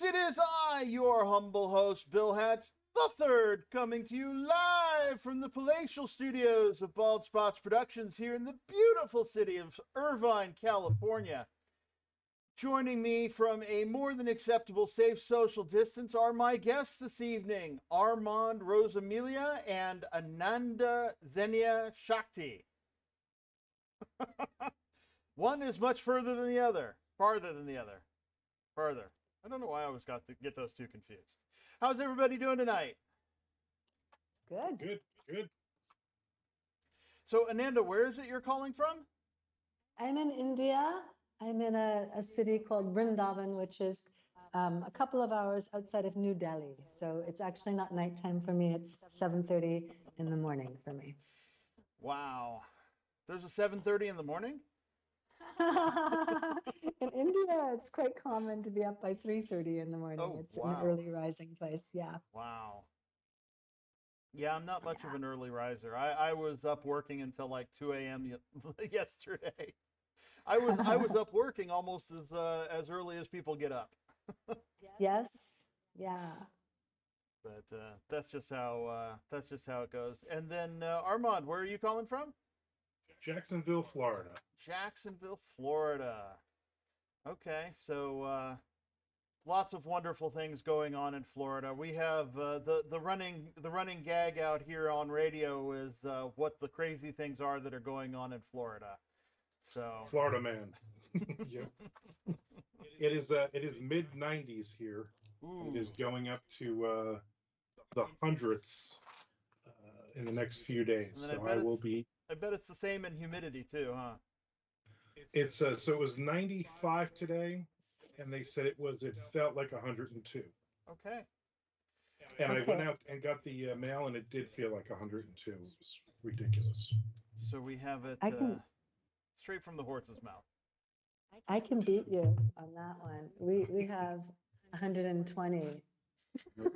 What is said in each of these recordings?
Yes, it is I, your humble host, Bill Hatch, the third, coming to you live from the palatial studios of Bald Spots Productions here in the beautiful city of Irvine, California. Joining me from a more than acceptable safe social distance are my guests this evening, Armand Rosamillia and Ananda Xenia Shakti. One is much further than the other, farther than the other, further. I don't know why I always get those two confused. How's everybody doing tonight? Good. Good, good. So, Ananda, where is it you're calling from? I'm in India. I'm in a city called Vrindavan, which is a couple of hours outside of New Delhi. So it's actually not nighttime for me. It's 7:30 in the morning for me. Wow. There's a 7:30 in the morning? In India, it's quite common to be up by 3:30 in the morning. Oh, It's an wow. early rising place. Yeah. Wow. Yeah, I'm not much of Yeah. an early riser. I was up working until like 2 a.m. yesterday. I was up working almost as early as people get up. Yes. Yeah. But that's just how it goes. And then Armand, where are you calling from? Jacksonville, Florida. Jacksonville, Florida. Okay, so lots of wonderful things going on in Florida. We have the running gag out here on radio is what the crazy things are that are going on in Florida. So Florida man. Yep. It is mid 90s here. It ooh, is going up to the hundreds in the next few days. and then I So bet I it's will be. I bet it's the same in humidity too, huh? It's so it was 95 today, and they said it felt like 102. Okay. And I went Okay. out and got the mail, and it did feel like 102. It was ridiculous. So we have it I can straight from the horse's mouth. I can beat you on that one. We have 120. No,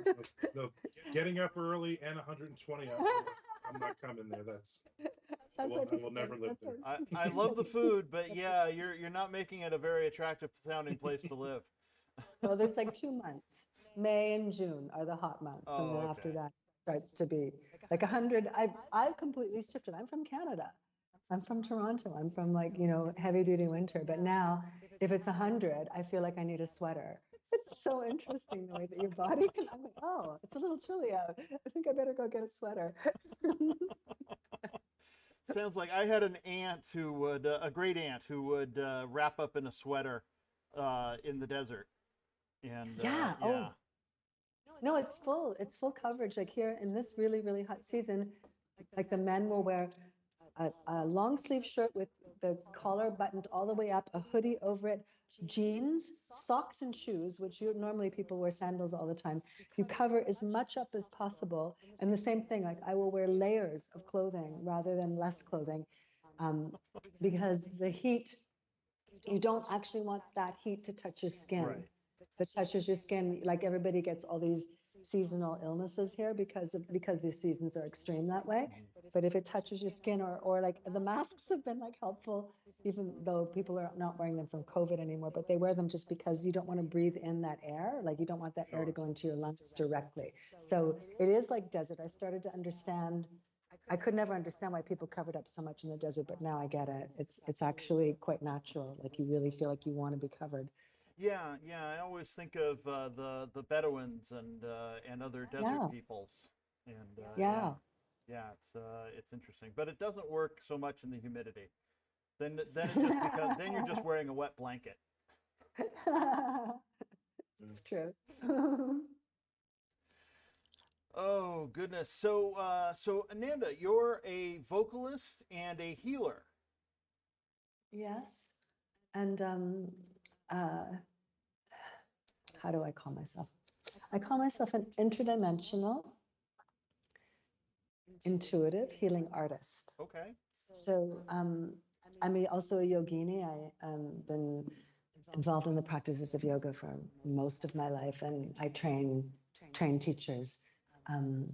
no, getting up early and 120. I'm not coming there. That's why I people will never think live that's there. I love the food, but yeah, you're not making it a very attractive sounding place to live. well, there's like 2 months. May and June are the hot months, and then Oh, after okay. that starts to be like 100. I've completely shifted. I'm from Canada. I'm from Toronto. I'm from like heavy duty winter. But now, if it's 100, I feel like I need a sweater. It's so interesting the way that your body can. I'm like, oh, it's a little chilly out. I think I better go get a sweater. Sounds like I had an aunt who would, a great aunt who would wrap up in a sweater in the desert. And Yeah. yeah, Oh, no, it's full. It's full coverage. Like here in this really, really hot season, like the men will wear a long sleeve shirt with the collar buttoned all the way up, a hoodie over it, jeans, socks, and shoes, which normally people wear sandals all the time. You cover as much up as possible. And the same thing, like I will wear layers of clothing rather than less clothing um, because the heat, you don't actually want that heat to touch your skin. right. If it touches your skin, like everybody gets all these seasonal illnesses here because these seasons are extreme that way. Mhm. But if it touches your skin or like the masks have been like helpful, even though people are not wearing them from COVID anymore, but they wear them just because you don't want to breathe in that air. Like you don't want that air to Sure. go into your lungs directly. So it is like desert. I started to understand. I could never understand why people covered up so much in the desert, but now I get it. It's actually quite natural. Like you really feel like you want to be covered. Yeah, yeah. I always think of the Bedouins and other desert Yeah, peoples, and yeah, yeah. yeah. It's interesting, but it doesn't work so much in the humidity. Then it just becomes then you're just wearing a wet blanket. Mm. It's true. Oh goodness. So Ananda, you're a vocalist and a healer. Yes. And uh, how do I call myself? I call myself an interdimensional, intuitive healing artist. Okay. So I'm also a yogini. I've been involved in the practices of yoga for most of my life, and I train teachers. Um,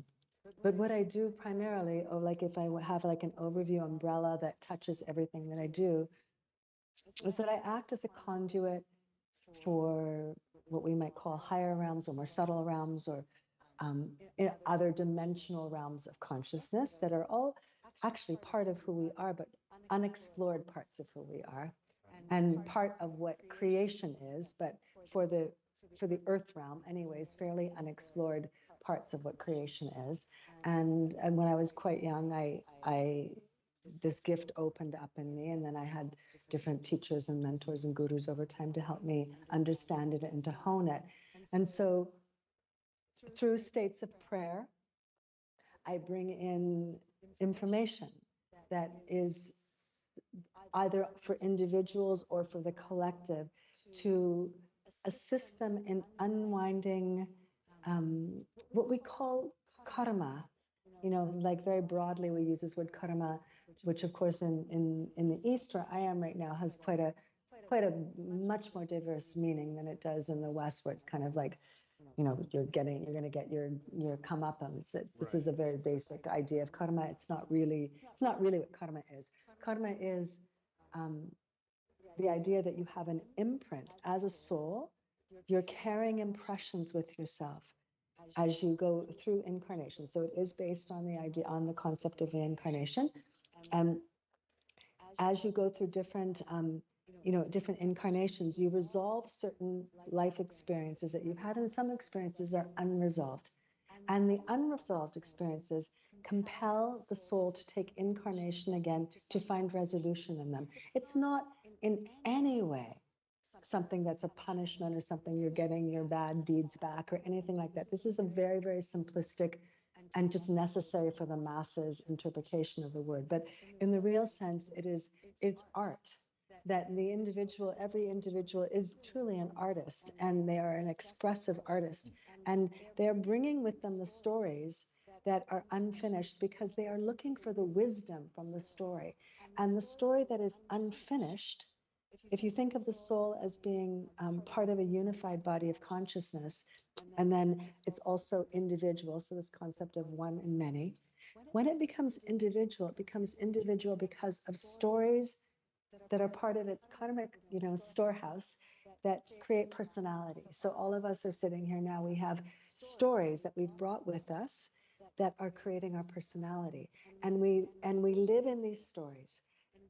but what I do primarily, or like if I have like an overview umbrella that touches everything that I do, is that I act as a conduit for what we might call higher realms or more subtle realms, or in other dimensional realms of consciousness that are all actually part of who we are, but unexplored parts of who we are, and part of what creation is, but for the earth realm anyways, fairly unexplored parts of what creation is. And when I was quite young, I this gift opened up in me, and then I had different teachers and mentors and gurus over time to help me understand it and to hone it. And so through states of prayer, I bring in information that is either for individuals or for the collective to assist them in unwinding what we call karma. You know, like very broadly, we use this word karma, which of course in the East, where I am right now, has quite a much more diverse meaning than it does in the West, where it's kind of like, you know, you're going to get your comeuppance. This is a very basic idea of karma. It's not really what karma is. Karma is the idea that you have an imprint as a soul. You're carrying impressions with yourself as you go through incarnation. So it is based on the idea, on the concept of reincarnation. And as you go through different, different incarnations, you resolve certain life experiences that you've had, and some experiences are unresolved. And the unresolved experiences compel the soul to take incarnation again to find resolution in them. It's not in any way something that's a punishment or something you're getting your bad deeds back or anything like that. This is a very, very simplistic and just necessary for the masses interpretation of the word. But in the real sense, it's art. That the individual, every individual is truly an artist, and they are an expressive artist. And they're bringing with them the stories that are unfinished because they are looking for the wisdom from the story. And the story that is unfinished, if you think of the soul as being part of a unified body of consciousness, and then it's also individual, so this concept of one and many, when it becomes individual, it becomes individual because of stories that are part of its karmic, storehouse that create personality. So all of us are sitting here now, we have stories that we've brought with us that are creating our personality. And we live in these stories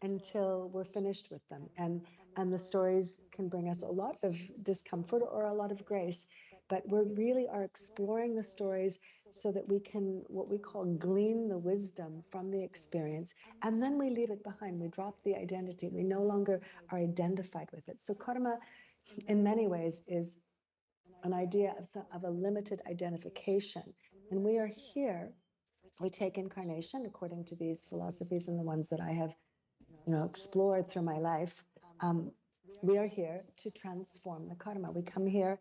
until we're finished with them. And the stories can bring us a lot of discomfort or a lot of grace, but we really are exploring the stories so that we can, what we call, glean the wisdom from the experience, and then we leave it behind. We drop the identity. We no longer are identified with it. So karma, in many ways, is an idea of a limited identification. And we are here, we take incarnation according to these philosophies and the ones that I have explored through my life. We are here to transform the karma. We come here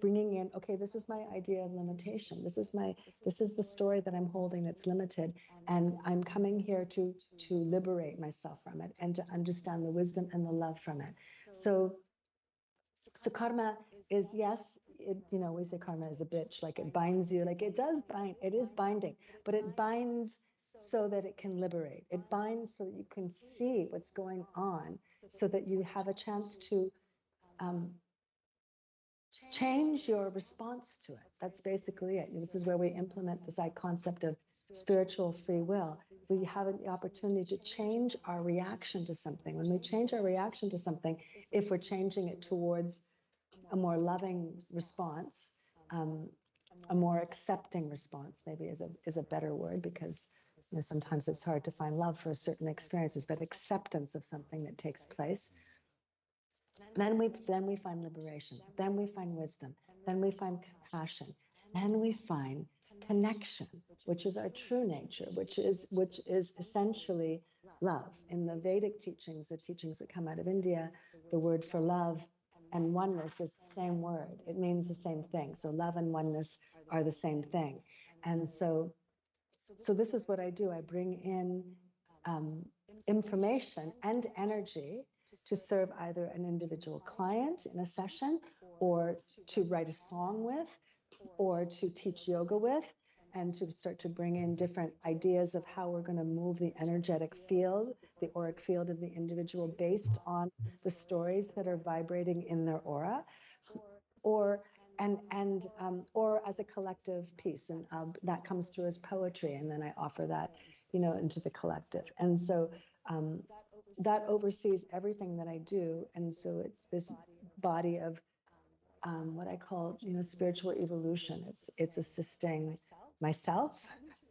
bringing in, okay, this is my idea of limitation. This is the story that I'm holding that's limited, and I'm coming here to liberate myself from it and to understand the wisdom and the love from it. So karma is, yes, we say karma is a bitch, like it binds you, like it does bind, it is binding, but it binds so that it can liberate. It binds so that you can see what's going on, so that you have a chance to change your response to it. That's basically it. This is where we implement this concept of spiritual free will. We have the opportunity to change our reaction to something. When we change our reaction to something, if we're changing it towards a more loving response, a more accepting response, maybe is a better word, because sometimes it's hard to find love for certain experiences, but acceptance of something that takes place. Then we find liberation. Then we find wisdom. Then we find compassion. Then we find connection, which is our true nature, which is essentially love. In the Vedic teachings, the teachings that come out of India, the word for love and oneness is the same word. It means the same thing. So love and oneness are the same thing. And so this is what I do. I bring in information and energy to serve either an individual client in a session, or to write a song with, or to teach yoga with, and to start to bring in different ideas of how we're going to move the energetic field, the auric field of the individual, based on the stories that are vibrating in their aura. or as a collective piece, and that comes through as poetry, and then I offer that, into the collective. And so that oversees everything that I do, and so it's this body of what I call, spiritual evolution. It's assisting myself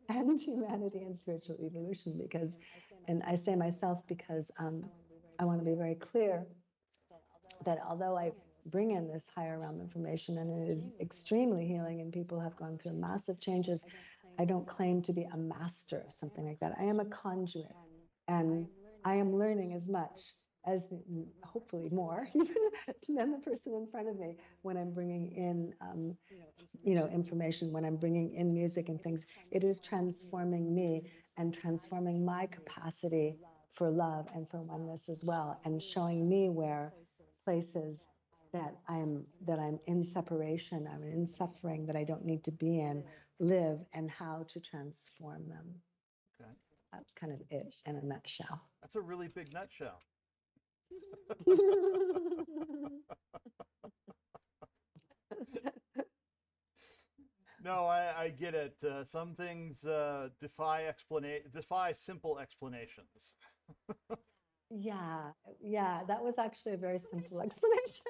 and humanity in spiritual evolution, because, and I say myself because I want to be very clear that although I bring in this higher realm information and it is extremely healing and people have gone through massive changes, I don't claim to be a master of something like that. I am a conduit, and I am learning as much as, hopefully more, even than the person in front of me when I'm bringing in, information, when I'm bringing in music and things. It is transforming me and transforming my capacity for love and for oneness as well, and showing me where places that I'm in separation, I'm in suffering that I don't need to be in, live, and how to transform them. Okay. That's kind of it in a nutshell. That's a really big nutshell. No, I get it. Some things defy simple explanations. Yeah, that was actually a very simple explanation.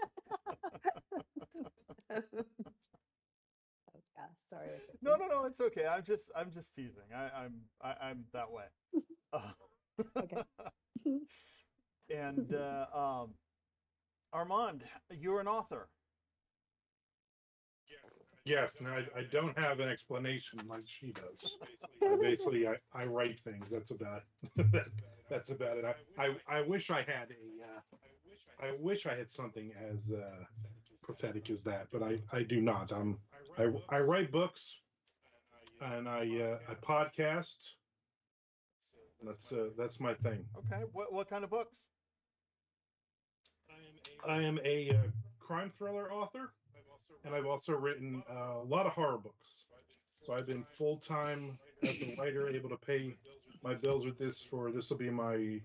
Yeah, sorry. No, it's okay. I'm just teasing. I'm that way. Okay. And Armand, you're an author. Yes, and I don't have an explanation like she does. I write things. That's about that's about it. I wish I had I wish I had something as prophetic as that, but I do not. I write books, and I podcast. That's my thing. Okay. What kind of books? I am a crime thriller author, and I've also written a lot of horror books. So I've been full time as a writer, able to pay my bills with this. This will be my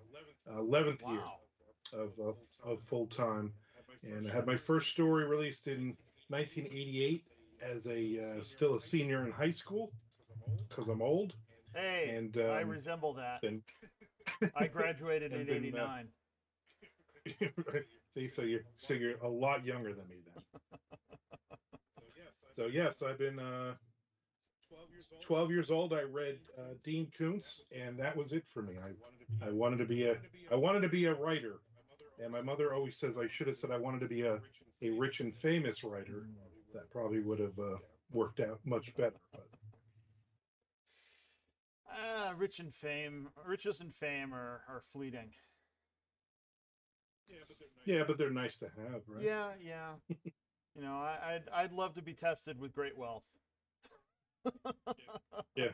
11th year Wow. of full time, and I had my first story released in 1988 as a still a senior in high school because I'm old, Hey, and I resemble that. then I graduated and in been '89. see, so you're a lot younger than me then. So yes, I've been 12 years old. I read Dean Koontz, and that was it for me. I wanted to be a writer, and my mother always says I should have said I wanted to be a rich and famous writer. That probably would have worked out much better. But Riches and fame are fleeting. yeah, but they're nice to have, right? Yeah. I'd love to be tested with great wealth. Yeah.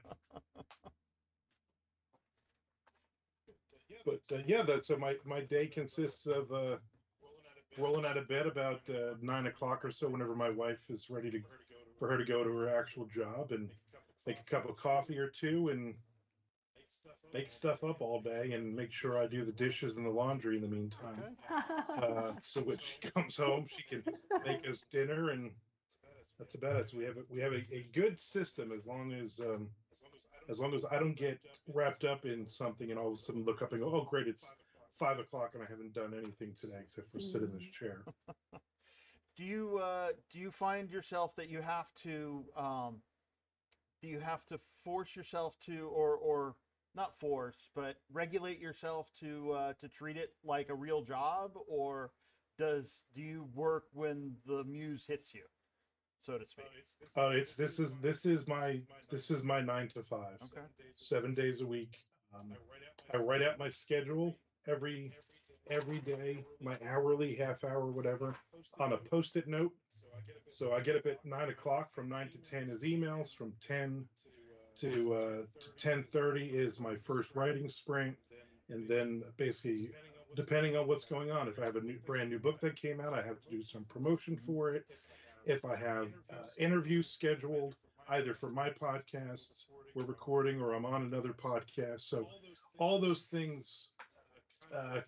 But yeah, that's so my day consists of rolling out of bed about 9 o'clock or so, whenever my wife is ready for her to go to her actual job, and make a cup of coffee or two, and make stuff up all day, and make sure I do the dishes and the laundry in the meantime. Okay. So when she comes home, she can make us dinner, and that's about it. So we have a good system, as long as I don't get wrapped up in something and all of a sudden look up and go, oh great, it's 5 o'clock and I haven't done anything today except for sit in this chair. Do you find yourself that you have to force yourself to, or not force, but regulate yourself to treat it like a real job, or do you work when the muse hits you, so to speak? It's this is my 9 to 5. Okay. 7 days a week. I write out my schedule every day, my hourly, half hour, whatever, on a post-it note. So I get up at 9 o'clock. From 9 to 10 is emails. From 10 to 10:30 is my first writing sprint, and then basically, depending on what's going on, if I have a brand new book that came out, I have to do some promotion for it. If I have interviews scheduled, either for my podcasts we're recording, or I'm on another podcast, so all those things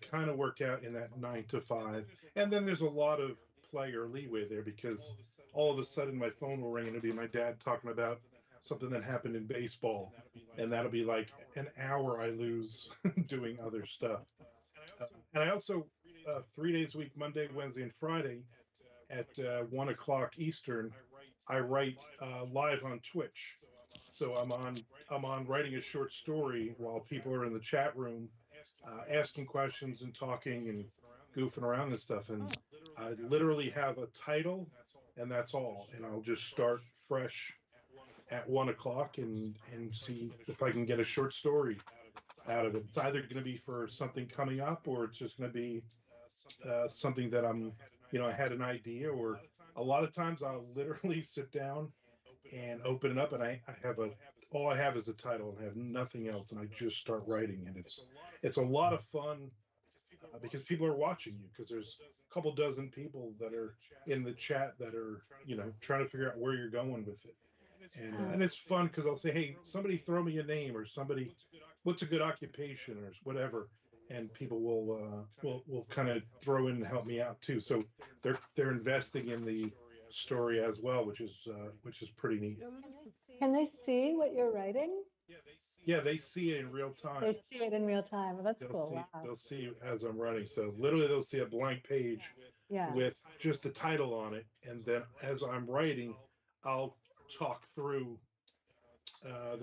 kind of work out in that 9 to 5. And then there's a lot of play or leeway there, because all of a sudden my phone will ring and it'll be my dad talking about something that happened in baseball, and that'll be like an hour I lose doing other stuff. And I also 3 days a week, Monday, Wednesday, and Friday at 1 o'clock Eastern, I write live on Twitch. So I'm on writing a short story while people are in the chat room, asking questions and talking and goofing around and stuff. And I literally have a title, and that's all. And I'll just start fresh at 1 o'clock and see if I can get a short story out of it. It's either going to be for something coming up, or it's just going to be something that I had an idea. Or a lot of times I'll literally sit down and open it up, and I have all I have is a title and I have nothing else, and I just start writing. And it's a lot of fun, because people are watching you, because there's a couple dozen people that are in the chat that are trying to figure out where you're going with it. And it's fun because I'll say, hey, somebody throw me a name, or somebody, what's a good occupation, or whatever, and people will kind of throw in and help me out too. So they're investing in the story as well, which is pretty neat. Can they see what you're writing? Yeah, they see it in real time. They see it in real time. Well, that's cool. Wow. They'll see as I'm running. So literally they'll see a blank page Yeah. with just the title on it, and then as I'm writing, I'll talk through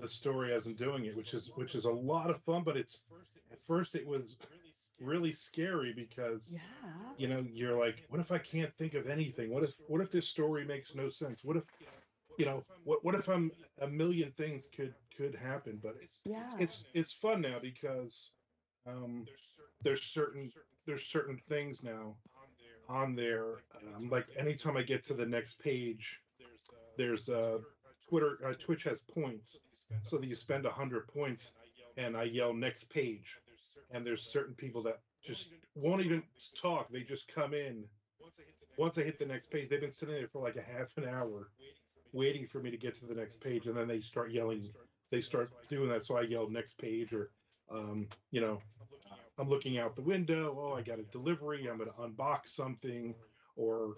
the story as I'm doing it, which is a lot of fun. But at first it was really scary, because Yeah. you're like, what if I can't think of anything? What if this story makes no sense? What if what if I'm a million things could happen? But Yeah. it's fun now, because um, there's certain things now on there. Like anytime I get to the next page, there's Twitch has points, so that you spend 100 points, and I yell next page, and there's certain people that just won't even talk. They just come in. Once I hit the next page, they've been sitting there for like a half an hour waiting for me to get to the next page, and then they start yelling. They start doing that, so I yell next page, or um, you know I'm looking out the window. Oh, I got a delivery. I'm going to unbox something. Or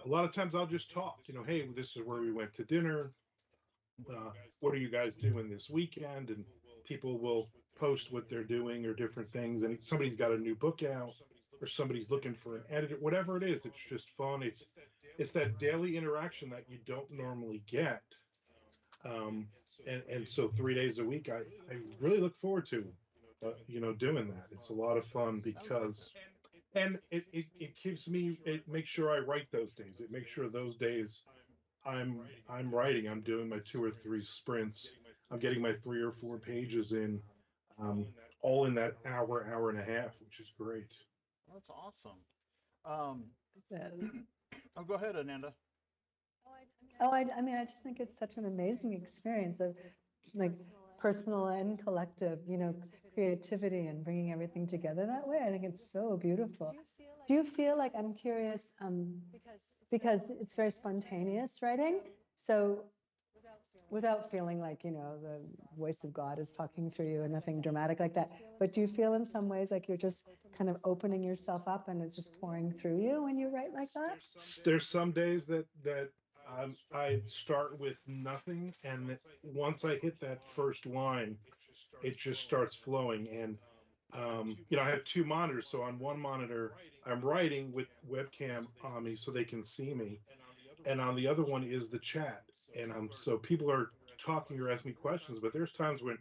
a lot of times I'll just talk. Hey, this is where we went to dinner. What are you guys doing this weekend? And people will post what they're doing, or different things. And somebody's got a new book out, or somebody's looking for an editor. Whatever it is, it's just fun. It's that daily interaction that you don't normally get. And so 3 days a week, I really look forward to doing that. It's a lot of fun, because and it keeps me, it makes sure I write those days. It makes sure those days I'm writing. I'm doing my 2 or 3 sprints. I'm getting my 3 or 4 pages in, um, all in that hour and a half, which is great. That's awesome. Um, Good. oh, go ahead, Ananda. Oh, I mean, I just think it's such an amazing experience of like personal and collective, creativity and bringing everything together that way. I think it's so beautiful. Do you feel like, I'm curious, because it's very spontaneous writing, so without feeling like, the voice of God is talking through you and nothing dramatic like that, but do you feel in some ways like you're just kind of opening yourself up and it's just pouring through you when you write like that? There's some days that I start with nothing, and once I hit that first line, it just starts flowing. And I have 2 monitors, so on one monitor I'm writing with webcam on me so they can see me, and on the other one is the chat. And so people are talking or asking me questions, but there's times when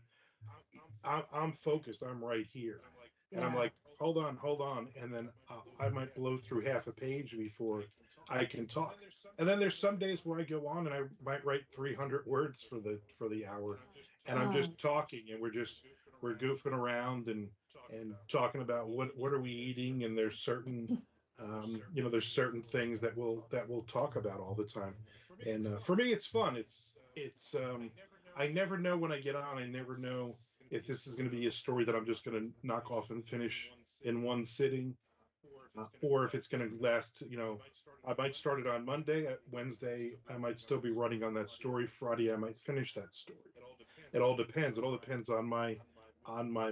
I'm focused. I'm right here, and I'm Yeah. like, hold on, and then I might blow through half a page before I can talk. And then there's some days where I go on and I might write 300 words for the hour, and I'm just talking, and we're goofing around and talking about what are we eating, and there's certain there's certain things that we'll talk about all the time. And for me, it's fun. It's I never know when I get on. I never know if this is going to be a story that I'm just going to knock off and finish in one sitting, or if it's going to last. I might start it on Monday. Wednesday, I might still be running on that story. Friday, I might finish that story. It all depends. It all depends on my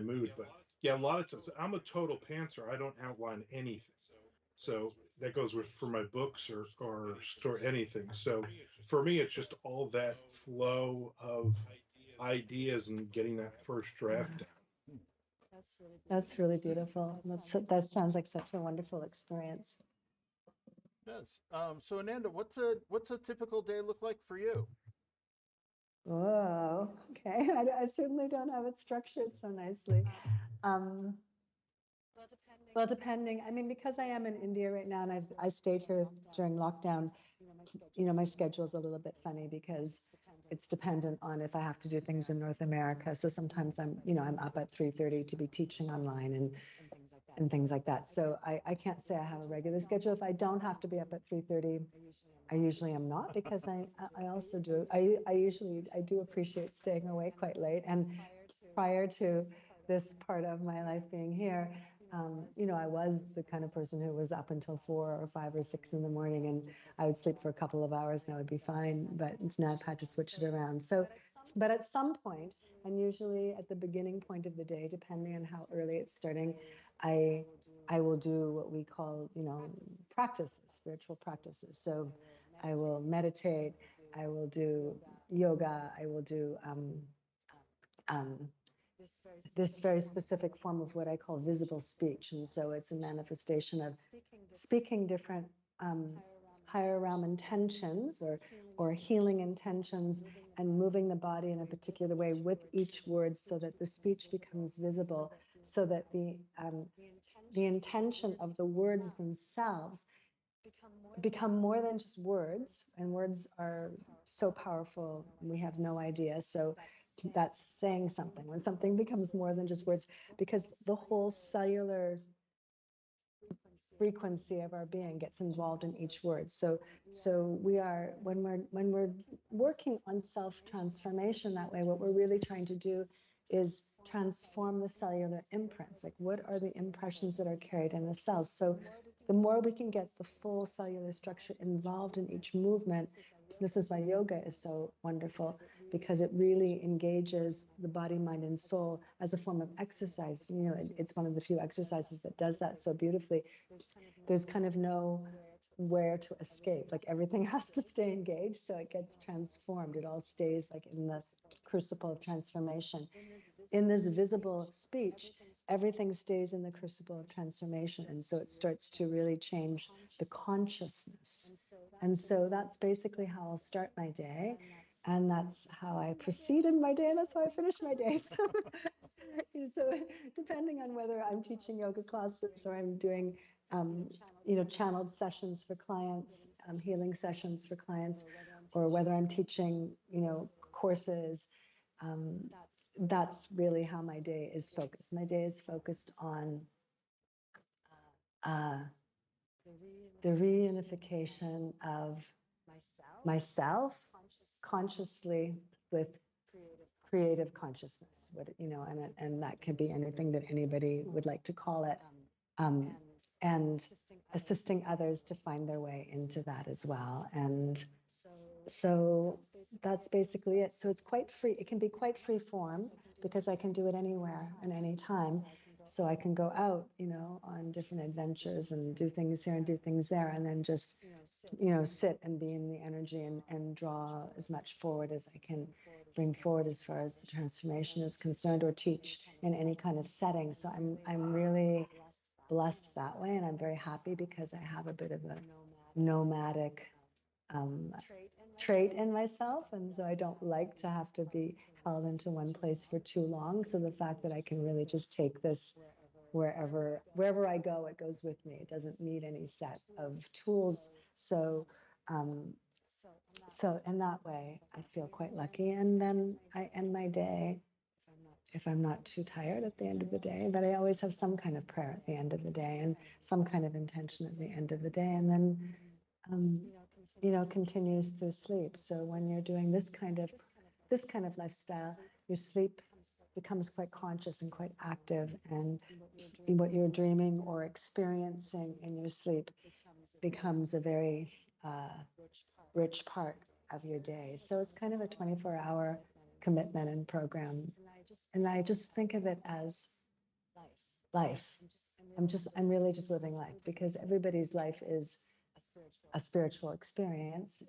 mood. But yeah, a lot of times I'm a total pantser. I don't outline anything. So that goes with for my books or store anything. So for me, it's just all that flow of ideas and getting that first draft down. That's really beautiful. That sounds like such a wonderful experience. Yes. So Ananda, what's a typical day look like for you? Whoa, okay. I certainly don't have it structured so nicely. Um, well, depending, I mean, because I am in India right now and I stayed here during lockdown, my schedule's a little bit funny because it's dependent on if I have to do things in North America. So sometimes I'm up at 3:30 to be teaching online and things like that. So I can't say I have a regular schedule. If I don't have to be up at 3:30, I usually am not because I also do. I do appreciate staying awake quite late. And prior to this part of my life being here, I was the kind of person who was up until 4 or 5 or 6 in the morning, and I would sleep for a couple of hours and that would be fine. But now I've had to switch it around. So, but at some point, and usually at the beginning point of the day, depending on how early it's starting, I I will do what we call, practices, spiritual practices. So I will meditate, I will do yoga, I will do um, this very specific form of what I call visible speech. And so it's a manifestation of speaking different um, higher realm intentions or healing intentions and moving the body in a particular way with each word so that the speech becomes visible, so that the intention of the words themselves become more than just words, and words are so powerful we have no idea. So that's saying something when something becomes more than just words, because the whole cellular frequency of our being gets involved in each word. So we are, when we're working on self transformation that way, what we're really trying to do is transform the cellular imprints. Like, what are the impressions that are carried in the cells? So the more we can get the full cellular structure involved in each movement, this is why yoga is so wonderful, because it really engages the body, mind, and soul as a form of exercise. It's one of the few exercises that does that so beautifully. There's kind of no where to escape. Like, everything has to stay engaged, so it gets transformed. It all stays like in the crucible of transformation. In this visible speech, everything stays in the crucible of transformation. And so it starts to really change the consciousness. And so that's basically how I'll start my day. And that's how I proceed in my day. And that's how I finish my day. So depending on whether I'm teaching yoga classes or I'm doing, channeled sessions for clients, healing sessions for clients, or whether I'm teaching, courses, um, that's really how my day is focused. My day is focused on uh, the reunification of myself consciously with creative consciousness. And that could be anything that anybody would like to call it, and assisting others to find their way into that as well. And so that's basically it. So it's quite free. It can be quite free form because I can do it anywhere and anytime. So I can go out, on different adventures and do things here and do things there, and then just, sit and be in the energy and draw as much forward as I can bring forward as far as the transformation is concerned, or teach in any kind of setting. So I'm really blessed that way, and I'm very happy because I have a bit of a nomadic um, trait in myself, and so I don't like to have to be held into one place for too long. So the fact that I can really just take this wherever I go, it goes with me. It doesn't need any set of tools. So so in that way, I feel quite lucky. And then I end my day, if I'm not too tired at the end of the day, but I always have some kind of prayer at the end of the day and some kind of intention at the end of the day. And then um, continues through sleep. So when you're doing this kind of lifestyle, your sleep becomes quite conscious and quite active, and what you're dreaming or experiencing in your sleep becomes a very rich part of your day. So it's kind of a 24-hour commitment and program. And I just think of it as life. I'm really just living life, because everybody's life is a spiritual experience.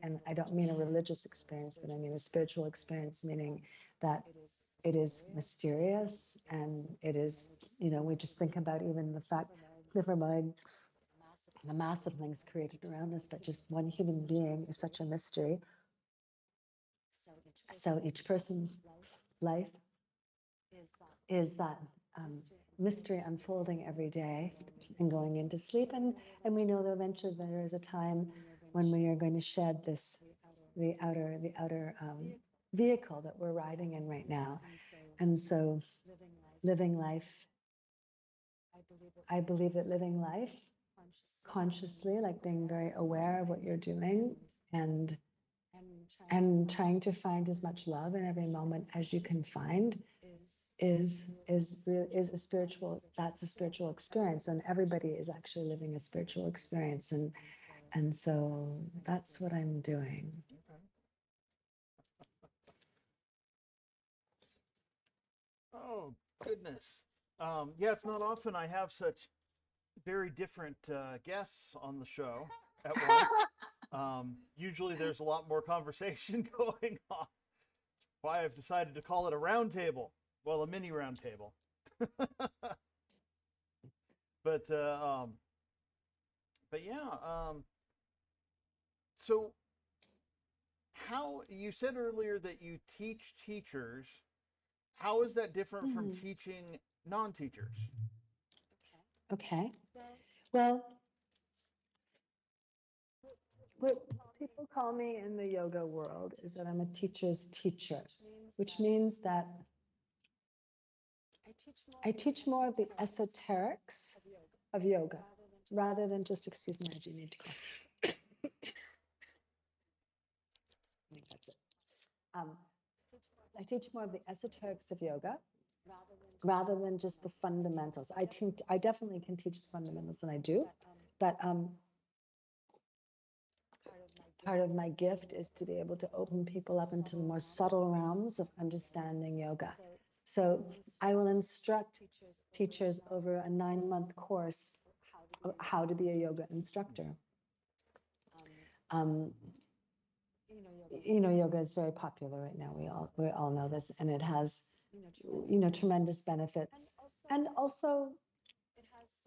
And I don't mean a religious experience, but I mean a spiritual experience, meaning that it is mysterious, and it is, we just think about even the fact, never mind the massive things created around us, but just one human being is such a mystery. So each person's life is that mystery unfolding every day and going into sleep. And we know that eventually there is a time when we are going to shed the outer vehicle that we're riding in right now. And so living life, I believe that living life consciously, like being very aware of what you're doing, and trying to find as much love in every moment as you can find, is a spiritual, that's a spiritual experience, and everybody is actually living a spiritual experience. And so that's what I'm doing. Oh, goodness. Yeah, it's not often I have such very different guests on the show at once. Usually there's a lot more conversation going on. Why I've decided to call it a round table. Well, a mini round table. but uh, um, but yeah. So how you said earlier that you teach teachers? How is that different from teaching non-teachers? Okay. Well, what people call me in the yoga world is that I'm a teacher's teacher, which means that I teach more of the esoterics of yoga rather than just, excuse me, I do need to go. I think that's it. I teach more of the esoterics of yoga rather than just the fundamentals. I definitely can teach the fundamentals, and I do, but part of my gift is to be able to open people up into the more subtle realms of understanding yoga. So I will instruct teachers over a 9-month course of how to be a yoga instructor. Yoga is very popular right now. We all know this, and it has, tremendous benefits, and also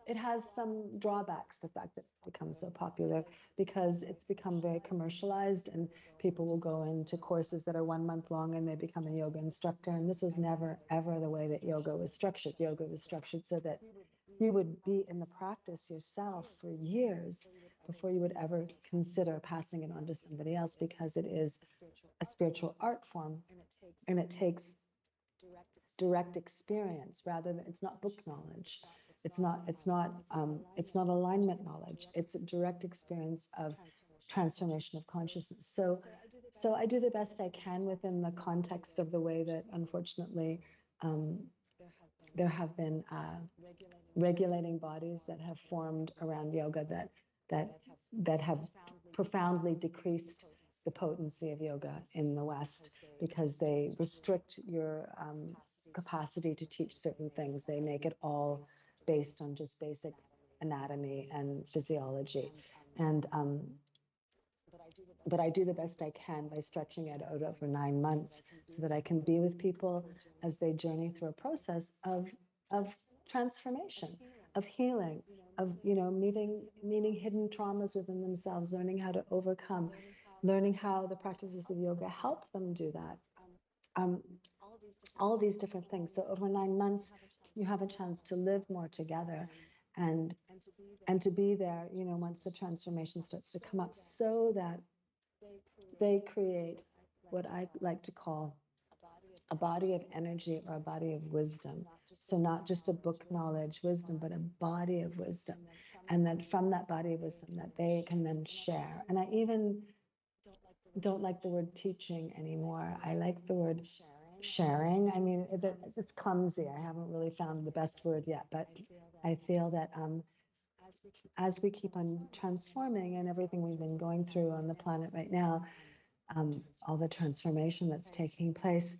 it has some drawbacks, the fact that it's become so popular, because it's become very commercialized, and people will go into courses that are 1 month long and they become a yoga instructor. And this was never, ever the way that yoga was structured. Yoga was structured so that you would be in the practice yourself for years before you would ever consider passing it on to somebody else, because it is a spiritual art form, and it takes direct experience rather than, it's not book knowledge. It's not alignment knowledge. It's a direct experience of transformation of consciousness. So I do the best I can within the context of the way that, unfortunately, there have been regulating bodies that have formed around yoga that have profoundly decreased the potency of yoga in the West, because they restrict your capacity to teach certain things. They make it all based on just basic anatomy and physiology. And but I do the best I can by stretching it out over 9 months, so that I can be with people as they journey through a process of transformation, of healing, of meeting hidden traumas within themselves, learning how to overcome, learning how the practices of yoga help them do that. All these different things. So over 9 months, you have a chance to live more together, and to be there, once the transformation starts to come up, so that they create what I like to call a body of energy, or a body of wisdom. So not just a book knowledge wisdom, but a body of wisdom. And then from that body of wisdom, that they can then share. And I even don't like the word teaching anymore. I like the word sharing. I mean, it's clumsy. I haven't really found the best word yet, but I feel that as we keep on transforming, and everything we've been going through on the planet right now, all the transformation that's taking place,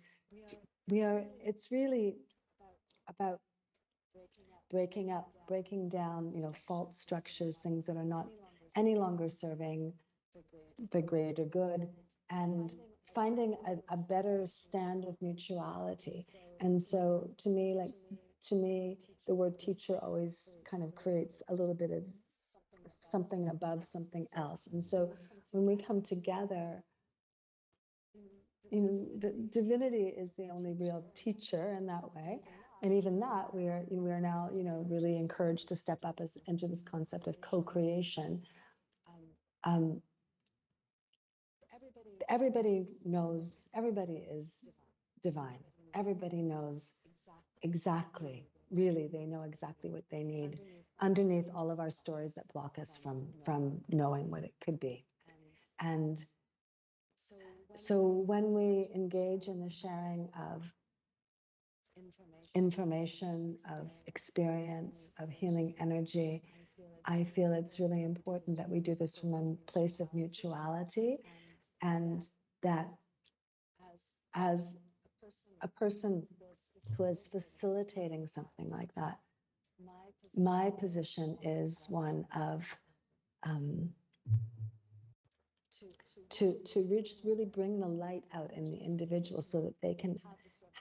it's really about breaking down, false structures, things that are not any longer serving the greater good, and finding a better stand of mutuality. And so to me, the word teacher always kind of creates a little bit of something above something else. And so when we come together, the divinity is the only real teacher in that way. And even that, we are now, really encouraged to step up into this concept of co-creation. Everybody knows, everybody is divine. Everybody knows exactly, really, they know exactly what they need underneath all of our stories that block us from knowing what it could be. And so when we engage in the sharing of information, of experience, of healing energy, I feel it's really important that we do this from a place of mutuality, and that as a person who is facilitating something like that, my position is one of to really bring the light out in the individual so that they can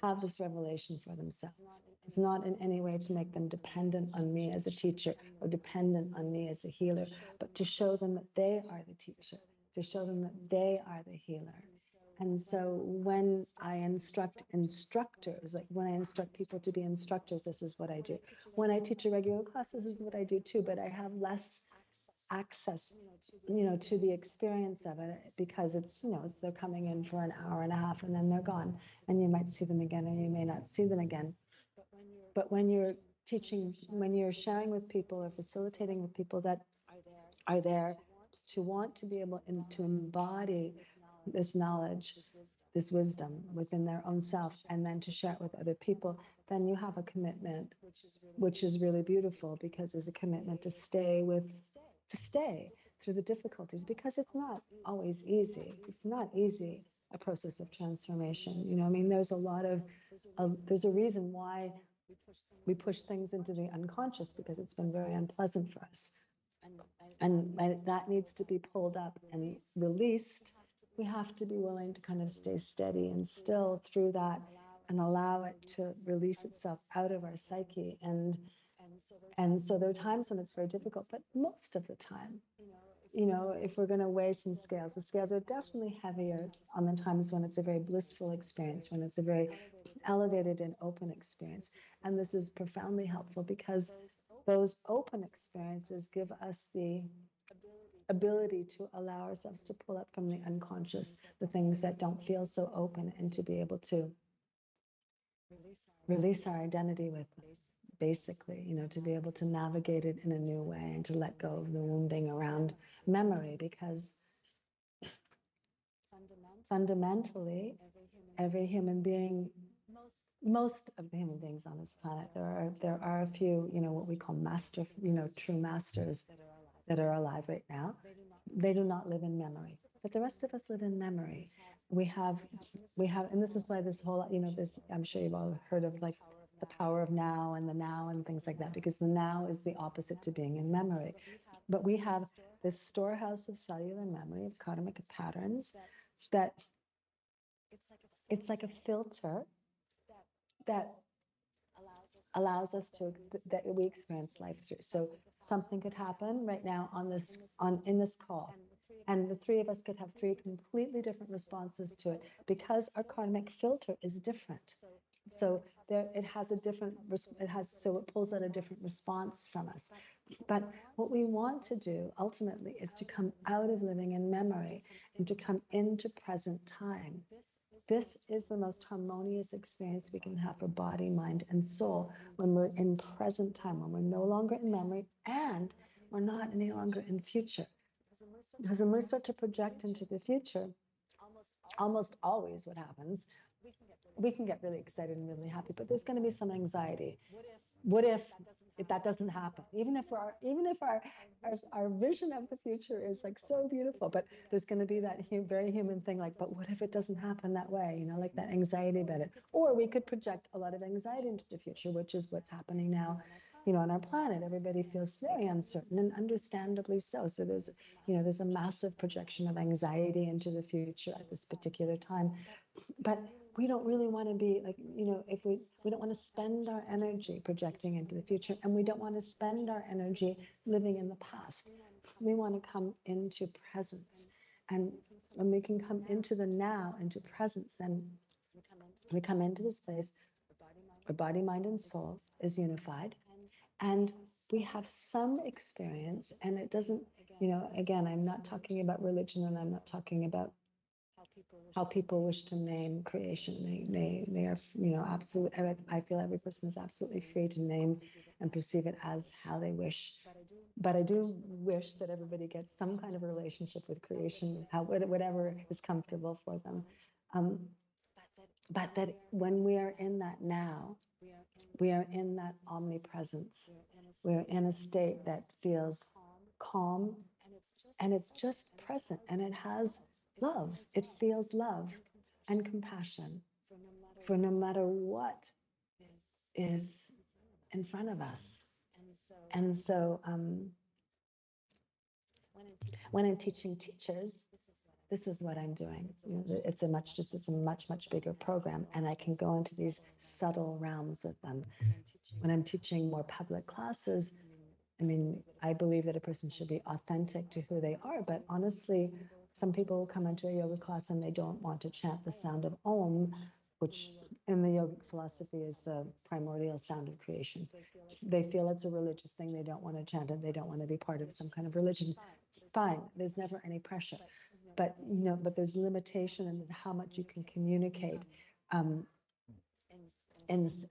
have this revelation for themselves. It's not in any way to make them dependent on me as a teacher or dependent on me as a healer, but to show them that they are the teacher, to show them that they are the healer. And so when I instruct instructors, like when I instruct people to be instructors, this is what I do. When I teach a regular class, this is what I do too, but I have less access, to the experience of it, because it's they're coming in for an hour and a half and then they're gone, and you might see them again and you may not see them again. But when you're teaching, when you're sharing with people or facilitating with people that are there to want to be able to embody this knowledge, this wisdom within their own self, and then to share it with other people, then you have a commitment, which is really beautiful, because there's a commitment to stay through the difficulties, because it's not always easy. It's not easy, a process of transformation. There's a lot of there's a reason why we push things into the unconscious, because it's been very unpleasant for us. And that needs to be pulled up and released. We have to be willing to kind of stay steady and still through that, and allow it to release itself out of our psyche. And so there are times when it's very difficult, but most of the time, if we're going to weigh some scales, the scales are definitely heavier on the times when it's a very blissful experience, when it's a very elevated and open experience. And this is profoundly helpful, because those open experiences give us the ability to allow ourselves to pull up from the unconscious the things that don't feel so open, and to be able to release our identity with them, basically, to be able to navigate it in a new way, and to let go of the wounding around memory, because fundamentally, every human being, most of the human beings on this planet, there are a few, what we call true masters that are alive right now. They do not live in memory, but the rest of us live in memory. We have, and this is why this whole, this, I'm sure you've all heard of, like, the power of now and the now and things like that, because the now is the opposite to being in memory. But we have this storehouse of cellular memory, of karmic patterns, that it's like a filter that allows us that we experience life through. So something could happen right now in this call, and the three of us could have three completely different responses to it, because our karmic filter is different. So it pulls out a different response from us. But what we want to do ultimately is to come out of living in memory and to come into present time. This is the most harmonious experience we can have for body, mind, and soul, when we're in present time, when we're no longer in memory, and we're not any longer in future. Because when we start to project into the future, almost always what happens, we can get really excited and really happy, but there's going to be some anxiety. What if that doesn't happen? Even if our vision of the future is like so beautiful, but there's going to be that very human thing, like, but what if it doesn't happen that way? Like that anxiety about it. Or we could project a lot of anxiety into the future, which is what's happening now. on our planet, everybody feels very uncertain, and understandably so. So there's a massive projection of anxiety into the future at this particular time. But we don't really want to be like, if we don't want to spend our energy projecting into the future, and we don't want to spend our energy living in the past. We want to come into presence. And when we can come into the now, into presence, then we come into this place where body, mind, and soul is unified. And we have some experience, and it doesn't, again, I'm not talking about religion, and I'm not talking about how people wish to name creation. They are, absolute. I feel every person is absolutely free to name and perceive it as how they wish. But I do wish that everybody gets some kind of relationship with creation, whatever is comfortable for them. But that when we are in that now, we are in that omnipresence. We're in a state that feels calm, and it's just present, and it has love. It feels love and compassion for no matter what is in front of us. And so when I'm teaching teachers, this is what I'm doing. It's a much bigger program, and I can go into these subtle realms with them. When I'm teaching more public classes, I believe that a person should be authentic to who they are, but honestly, some people will come into a yoga class and they don't want to chant the sound of Om, which in the yogic philosophy is the primordial sound of creation. They feel it's a religious thing. They don't want to chant it. They don't want to be part of some kind of religion. Fine. There's never any pressure. But, but there's limitation in how much you can communicate in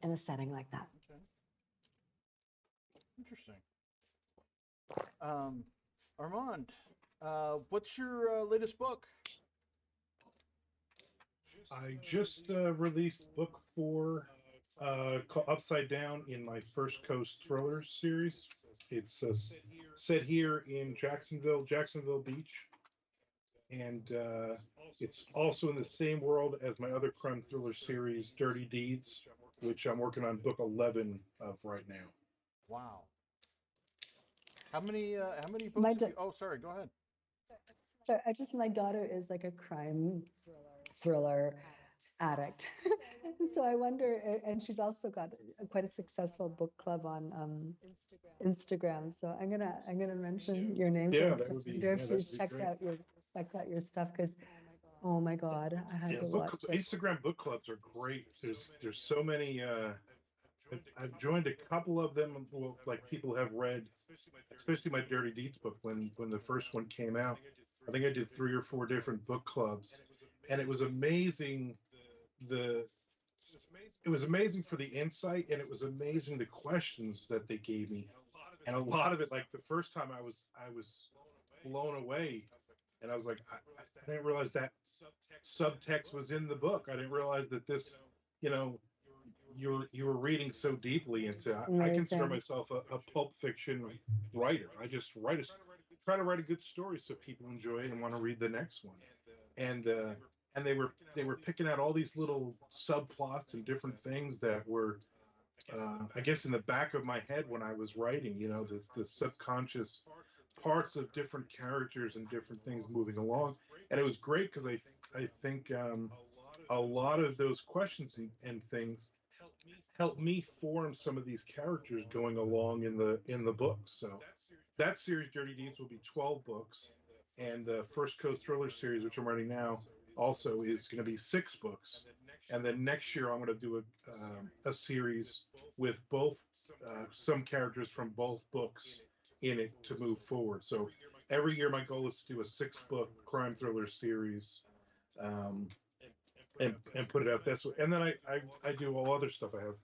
a setting like that. Okay. Interesting. Armand, what's your latest book? I just released book 4 called Upside Down in my First Coast Thrillers series. It's set here in Jacksonville Beach. And it's also in the same world as my other crime thriller series, Dirty Deeds, which I'm working on book 11 of right now. Wow. How many My books have you? Oh, sorry. Go ahead. So my daughter is like a crime thriller addict. So I wonder, and she's also got quite a successful book club on Instagram. So I'm gonna mention your name to her. Yeah, 'Cause that I would be wonder if yeah, that'd she's be checked great. out your stuff, because oh my God, I had Yeah, to watch it. Instagram book clubs are great. There's so many. I've joined a couple of them. Well, like people have read, especially my Dirty Deeds book when the first one came out. I think I did 3 or 4 different book clubs, and it was amazing. The it was amazing for the insight, and it was amazing the questions that they gave me, and a lot of it, like the first time I was blown away, and I was like, I didn't realize that subtext was in the book. I didn't realize that this, you know, you were reading so deeply into. I consider Amazing. myself a pulp fiction writer. I just try to write a good story so people enjoy it and want to read the next one. And they were picking out all these little subplots and different things that were, I guess, in the back of my head when I was writing. The subconscious parts of different characters and different things moving along, and it was great because I think a lot of those questions and things helped me form some of these characters going along in the books. So that series, Dirty Deeds, will be 12 books, and the First Coast Thriller series, which I'm writing now, also is going to be 6 books. And then next year, I'm going to do a series with both some characters from both books in it to move forward. So every year, my goal is to do a 6-book crime thriller series. Um, and put it out this way. And then I do all other stuff. I have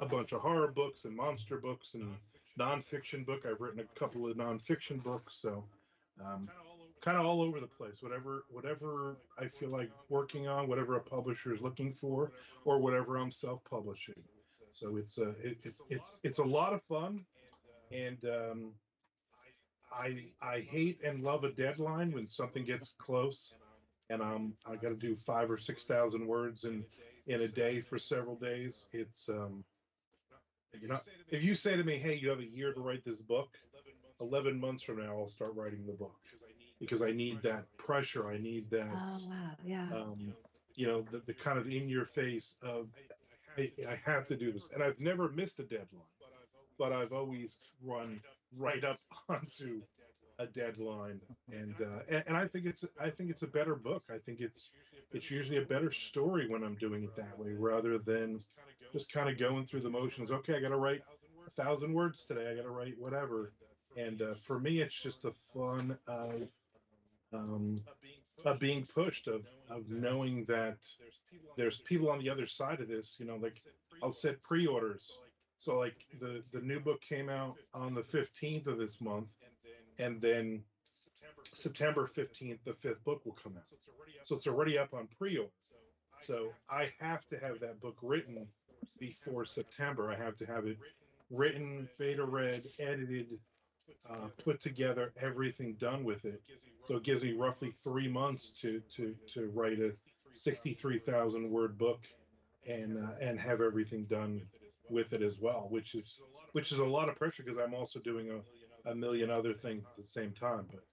a bunch of horror books and monster books and nonfiction book. I've written a couple of nonfiction books, so kind of all over the place. Whatever I feel like working on, whatever a publisher is looking for, or whatever I'm self-publishing. So it's a lot of fun, and I hate and love a deadline when something gets close and I got to do 5 or 6,000 words in a day for several days. You know, if you say to me, "Hey, you have a year to write this book," 11 months from now, I'll start writing the book because I need that pressure. I need that, Oh, wow. Yeah. the kind of in your face of I have to do this, and I've never missed a deadline, but I've always run right up onto a deadline, and I think it's a better book. I think it's usually a better story when I'm doing it that way rather than just kind of going through the motions. Okay, I got to write 1,000 words today. I got to write whatever, and for me, it's just the fun um, of being pushed, of knowing that there's people on the other side of this. Like I'll set pre-orders. So like the new book came out on the 15th of this month, and then September 15th, the fifth book will come out. So it's already up on pre-order. So I have to have that book written before September. I have to have it written, beta read, edited, put together, everything done with it. So it gives me roughly 3 months to write a 63,000 word book and have everything done with it as well, which is a lot of pressure because I'm also doing a million other things at the same time. But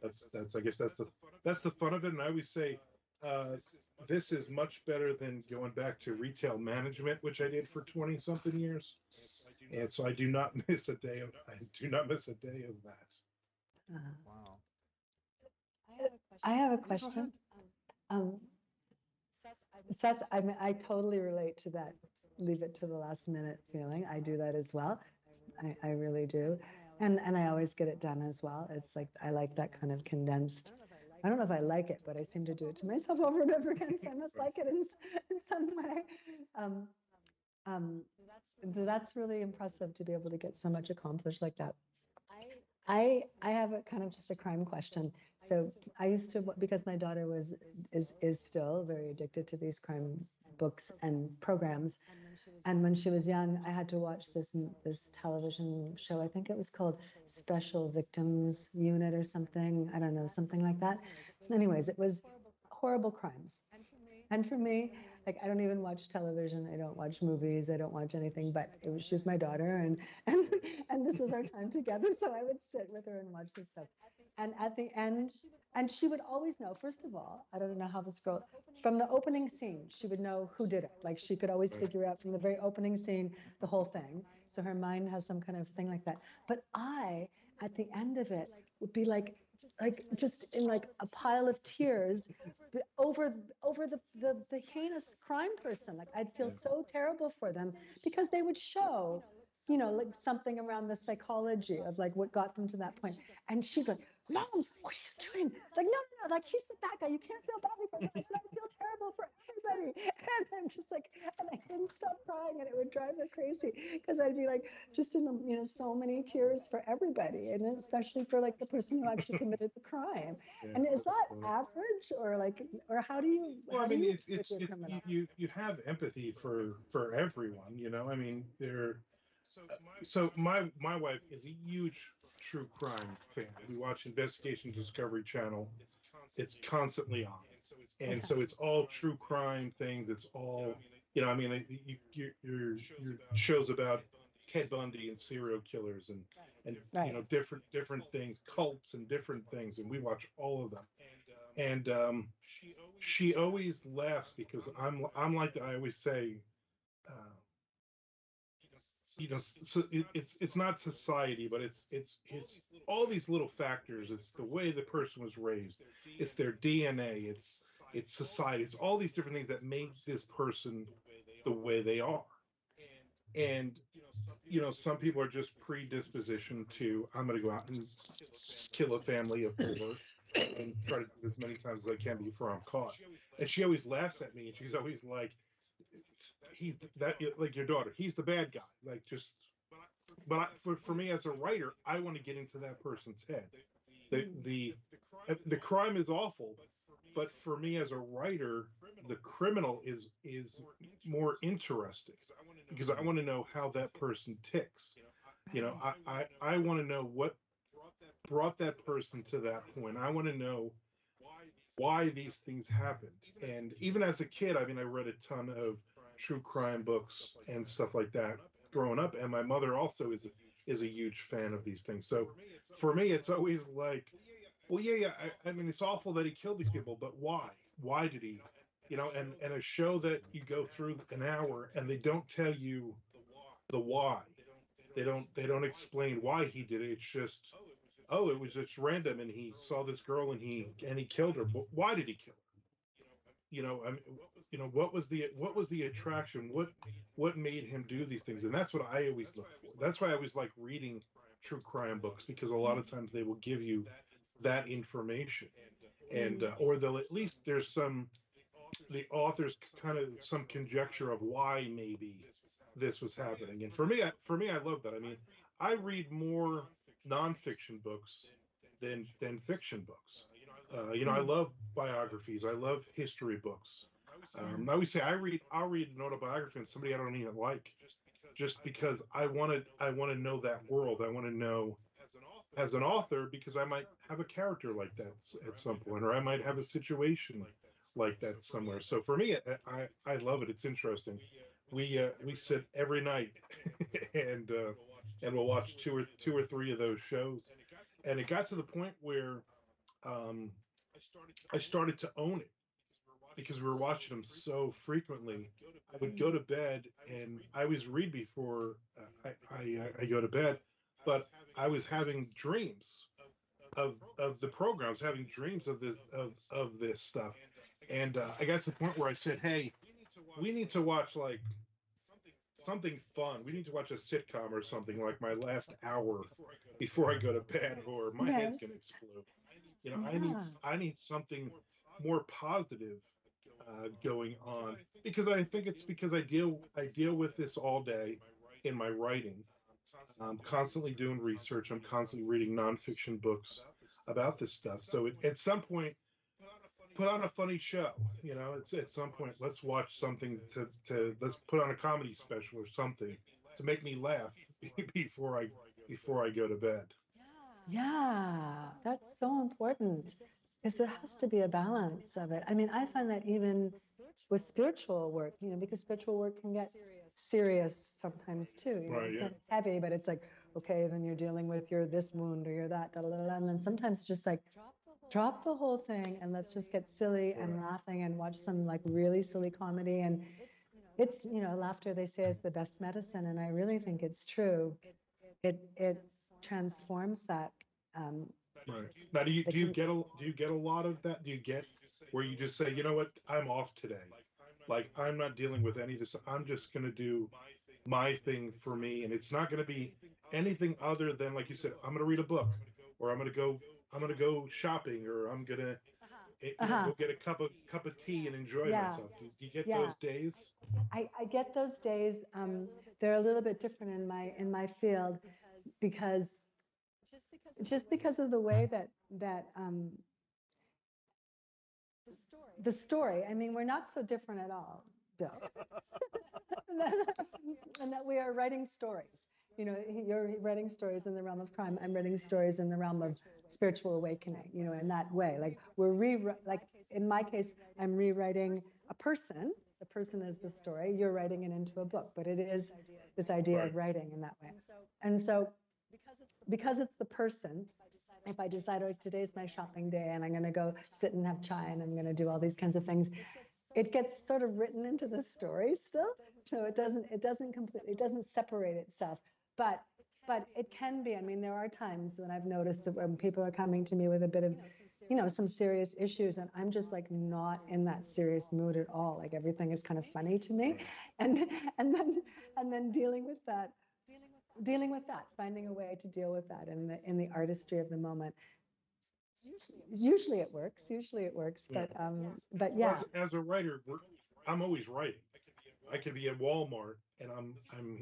that's I guess that's the fun of it. And I always say uh, this is much better than going back to retail management, which I did for 20 something years. And so I do not miss a day of I do not miss a day of that. Uh, Wow. I have a Yeah, go ahead. question. Um, Seth, I totally relate to that. Leave it to the last minute feeling. I do that as well. I really do. And I always get it done as well. It's like, I like that kind of condensed. I don't know if I like it, but I seem to do it to myself over and over again. So I must like it in some way. Um, um, that's really impressive to be able to get so much accomplished like that. I have a kind of just a crime question. So I used to, because my daughter is still very addicted to these crime books and programs. And when she was young, I had to watch this television show. I think it was called Special Victims Unit or something. I don't know, something like that. Anyways, it was horrible crimes. And for me, like, I don't even watch television. I don't watch movies. I don't watch anything. But it was just my daughter, and and this was our time together. So I would sit with her and watch this stuff. And at the end, and she would always know. First of all, I don't know how this girl, from the opening scene, she would know who did it. Like she could always Right. figure out from the very opening scene the whole thing. So her mind has some kind of thing like that. But I, at the end of it, would be like just in like a pile of tears over the heinous crime person. Like I'd feel Yeah. so terrible for them because they would show, like something around the psychology of like what got them to that point. And she'd be like, "Mom, what are you doing?" Like, no, no, no, like he's the bad guy. You can't feel badly for him. I said, I feel terrible for everybody. And I'm just like, and I couldn't stop crying, and it would drive her crazy because I'd be like, just in the, so many tears for everybody, and especially for like the person who actually committed the crime. Yeah, And is that's that funny. average, or like, or how do you Well, I how do mean, you it's with it's your it's you criminals? you have empathy for everyone. I mean, so my wife is a huge true crime fan. We watch Investigation Discovery Channel. It's constantly on, and Okay. so it's all true crime things. It's all I mean, your shows about Ted Bundy and serial killers and Right. different things, cults and different things, and we watch all of them. And she always laughs because I'm like I always say. Uh, so it's not society, but it's all these little factors. It's the way the person was raised, it's their DNA, it's society, it's all these different things that make this person the way they are. And some people are just predispositioned to, I'm going to go out and kill a family of four and try to do it as many times as I can before I'm caught. And she always laughs at me, and she's always like, he's that like your daughter, he's the bad guy, like just. But for me as a writer, I want to get into that person's head. The crime is awful, but for me as a writer, the criminal is more interesting because I want to know how that person ticks. I want to know what brought that person to that point. I want to know why these things happened. And even as a kid, I mean, I read a ton of true crime books and stuff like that. growing up, and my mother also is a huge fan of these things. So for me, it's always like, well, yeah. I mean, it's awful that he killed these people, but why? Why did he? And a show that you go through an hour and they don't tell you the why. They don't explain why he did it. It's just, oh, it was just random, and he saw this girl and he killed her. But why did he kill her? I mean, what was the attraction? What made him do these things? And that's what I always look for. That's why I always like reading true crime books, because a lot of times they will give you that information, and or they'll at least there's some the author's kind of some conjecture of why maybe this was happening. And for me, I love that. I mean, I read more nonfiction books than fiction books. I Mm. love biographies. I love history books. Yeah. I always say I'll read an autobiography on somebody I don't even like, just because I want to know that world. I want to know as an author, because I might have a character like that at some point, or I might have a situation like that somewhere. So for me, I love it. It's interesting. We sit every night and we'll watch two or three of those shows, and it got to the point where um, I started to own it because we were watching them so frequently. I would Mm. go to bed, and I always read before I go to bed, but I was having dreams of the programs, having dreams of this stuff, and I got to the point where I said, "Hey, we need to watch like something fun. We need to watch a sitcom or something like my last hour before I go to bed, or my head's Yes. gonna explode." I need Yeah. I need something more positive going on, because I think it's because I deal with this all day in my writing. I'm constantly doing research. I'm constantly reading nonfiction books about this stuff. So at some point, put on a funny show. It's at some point, let's watch something to let's put on a comedy special or something to make me laugh before I go to bed. Yeah, that's so important because there has to be a balance of it. I mean, I find that even with spiritual work, because spiritual work can get serious sometimes too. Right. Yeah. It's heavy, but it's like, okay, then you're dealing with your this wound or your that, da, da, da, da, and then sometimes it's just like drop the whole thing and let's just get silly and Right. laughing and watch some like really silly comedy. And laughter, they say, is the best medicine, and I really think it's true. It transforms that. Um, Right. Now, do you it do you can, get a do you get a lot of that? Do you get where you just say, you know what, I'm off today. Like, I'm not dealing with any of this. I'm just going to do my thing for me, and it's not going to be anything other than, like you said, I'm going to read a book, or I'm going to go shopping, or I'm going to uh-huh, go get a cup of tea and enjoy yeah, myself. Do you get yeah. those days? I get those days. They're a little bit different in my field because just because of the way that the story. I mean, we're not so different at all, Bill. and that, and that we are writing stories. You're writing stories in the realm of crime. I'm writing stories in the realm of spiritual awakening. In that way, like like in my case, I'm rewriting a person. The person is the story. You're writing it into a book, but it is this idea Right. of writing in that way. And so, because it's the person, if I decide, oh, today's my shopping day and I'm going to go sit and have chai and I'm going to do all these kinds of things, it gets sort of written into the story still. So it doesn't separate itself. But it can be. I mean, there are times when I've noticed that when people are coming to me with a bit of, some serious issues, and I'm just like not in that serious mood at all. Like everything is kind of funny to me, Right. and and then dealing with that, finding a way to deal with that in the artistry of the moment. Usually it works, Yeah. but Well, yeah. as a writer, I'm always writing. I could be at Walmart, and I'm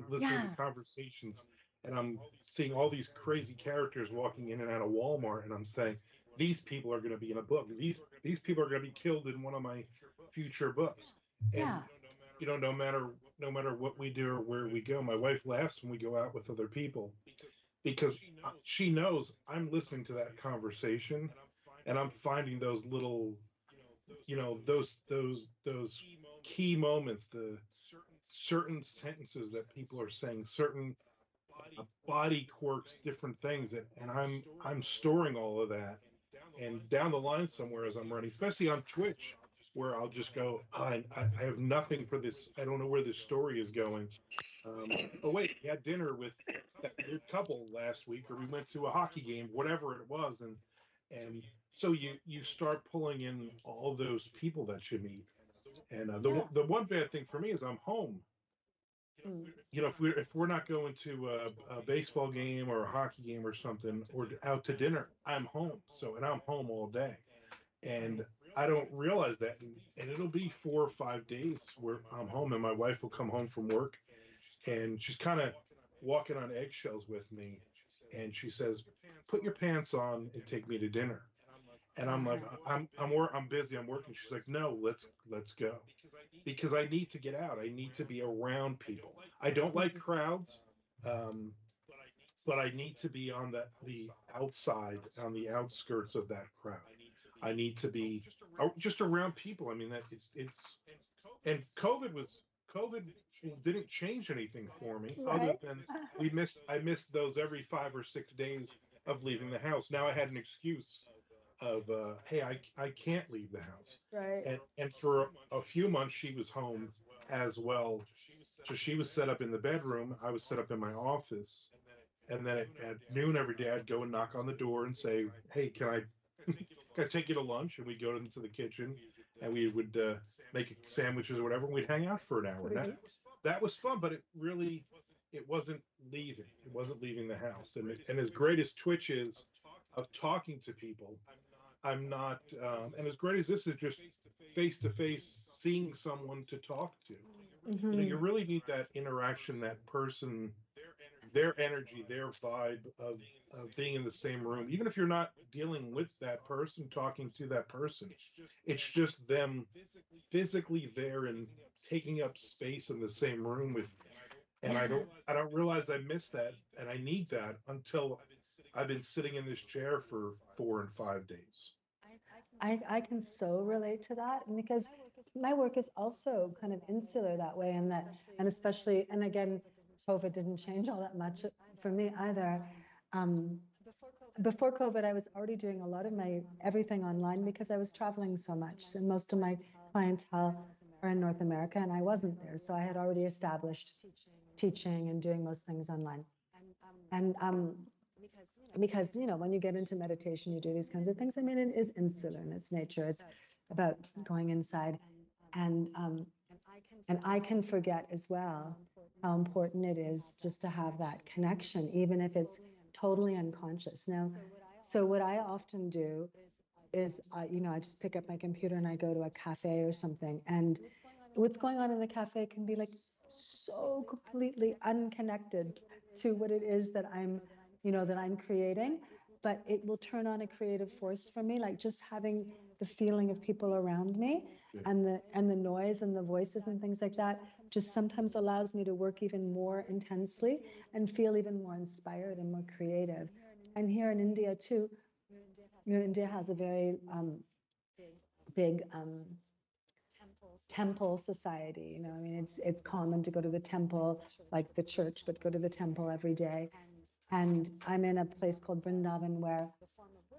listening to Yeah. conversations, and I'm seeing all these crazy characters walking in and out of Walmart, and I'm saying, these people are going to be in a book. These people are going to be killed in one of my future books. And Yeah. no matter what we do or where we go, my wife laughs when we go out with other people, because she knows I'm listening to that conversation, and I'm finding those little, those key moments, the certain sentences that people are saying, certain body quirks, different things, and I'm storing all of that, and down the line somewhere as I'm running, especially on Twitch, where I'll just go, oh, I have nothing for this. I don't know where this story is going. Oh wait, we had dinner with that weird couple last week, or we went to a hockey game, whatever it was, and so you start pulling in all those people that you meet. And the one bad thing for me is I'm home. Mm. If we're not going to a baseball game or a hockey game or something, or out to dinner, I'm home. And I'm home all day, and I don't realize that, and it'll be 4 or 5 days where I'm home, and my wife will come home from work, and she's kind of walking on eggshells with me, and she says, "Put your pants on and take me to dinner." And I'm like, I'm busy, I'm working. She's like, "No, let's go," because I need to get out. I need to be around people. I don't like crowds, um, but I need to be on the outside, on the outskirts of that crowd. I need to be just around people. I mean, that it's and COVID didn't change anything for me, other Right. than I missed those every 5 or 6 days of leaving the house. Now I had an excuse of hey, I can't leave the house, Right. and for a few months she was home as well. So she was set up in the bedroom, I was set up in my office, and then at noon every day I'd go and knock on the door and say, hey, can I take you to lunch? And we'd go into the kitchen, and we would make sandwiches or whatever, and we'd hang out for an hour. And Sweet. that was fun, but it wasn't leaving. It wasn't leaving the house. And as great as Twitch is of talking to people, I'm not. And as great as this is, just face to face, seeing someone to talk to. You Hmm. really need that interaction, that person, their energy, their vibe of being in the same room. Even if you're not dealing with that person, talking to that person, it's just them physically there and taking up space in the same room with me. And Yeah. I don't realize I miss that, and I need that until I've been sitting in this chair for 4 and 5 days. I can so relate to that, and because my work is also kind of insular that way, and especially, and again, COVID didn't change all that much for me either. Um, Before COVID, I was already doing a lot of my everything online because I was traveling so much, and most of my clientele are in North America, and I wasn't there, so I had already established teaching and doing most things online. And because when you get into meditation, you do these kinds of things. I mean, it is insular in its nature. It's about going inside, and I can forget as well how important it is just to have that connection, even if it's totally unconscious. Now, so what I often do is, I just pick up my computer and I go to a cafe or something, and what's going on in the cafe can be like so completely unconnected to what it is that I'm creating, but it will turn on a creative force for me, like just having the feeling of people around me, Yeah. and the noise and the voices and things like that just sometimes allows me to work even more intensely and feel even more inspired and more creative. And here in India too, India has a very big temple society. I mean, it's common to go to the temple, like the church, but go to the temple every day. And I'm in a place called Vrindavan, where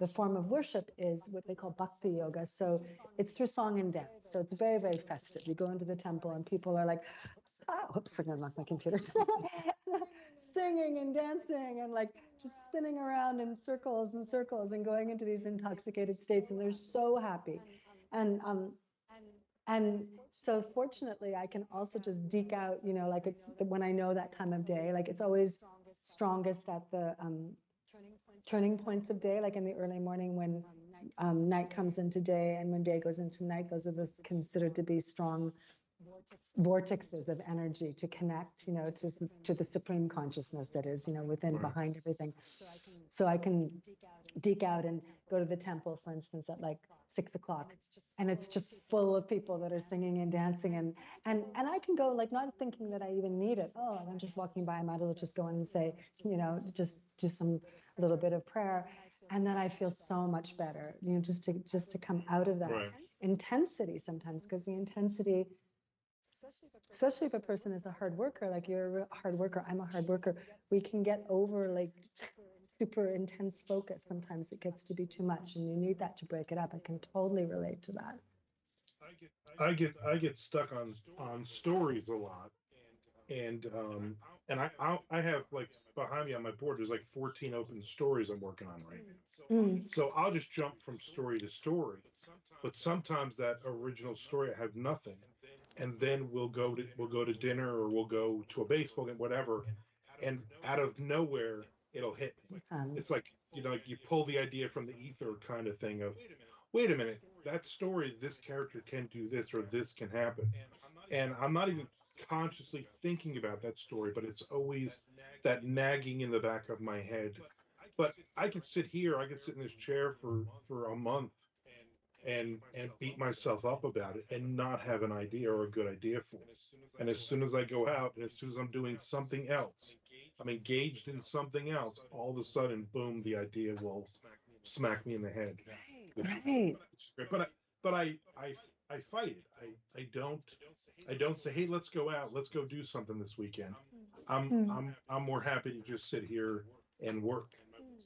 the form of worship is what they call bhakti yoga. So it's through song and dance. So it's very, very festive. You go into the temple and people are like, oops, I'm gonna knock my computer. Singing and dancing and like just spinning around in circles and circles and going into these intoxicated states, and they're so happy. And and so fortunately, I can also just deke out, like it's when I know that time of day, like it's always strongest at the turning points of day, like in the early morning when night comes into day, and when day goes into night. Those are considered to be strong vortexes of energy to connect, to the supreme consciousness that is, within, Right. behind everything. So I can deke out and go to the temple, for instance, at like 6 o'clock, and it's just full of people that are singing and dancing, and I can go like not thinking that I even need it. Oh, I'm just walking by, I might as well just go in and say, just do some little bit of prayer, and then I feel so much better, just to come out of that Right. intensity sometimes, because the intensity especially if a person is a hard worker, like you're a hard worker, I'm a hard worker, we can get over like super intense focus. Sometimes it gets to be too much and you need that to break it up. I can totally relate to that. I get stuck on stories a lot, and I have like behind me on my board there's like 14 open stories I'm working on right now. Mm. So I'll just jump from story to story, but sometimes that original story I have nothing, and then we'll go to dinner or we'll go to a baseball game, whatever, and out of nowhere it'll hit me. It's like like you pull the idea from the ether kind of thing of, wait a minute, that story, this character can do this or this can happen, and I'm not even consciously thinking about that story, but it's always that nagging in the back of my head. But I could sit in this chair for a month and beat myself up about it and not have an idea or a good idea for it. And as soon as I go out and as soon as I'm doing something else, I'm engaged in something else, all of a sudden, boom, the idea will smack me in the head, Right. which is great. But I fight it. I don't say, hey, let's go out, let's go do something this weekend. Mm. I'm more happy to just sit here and work.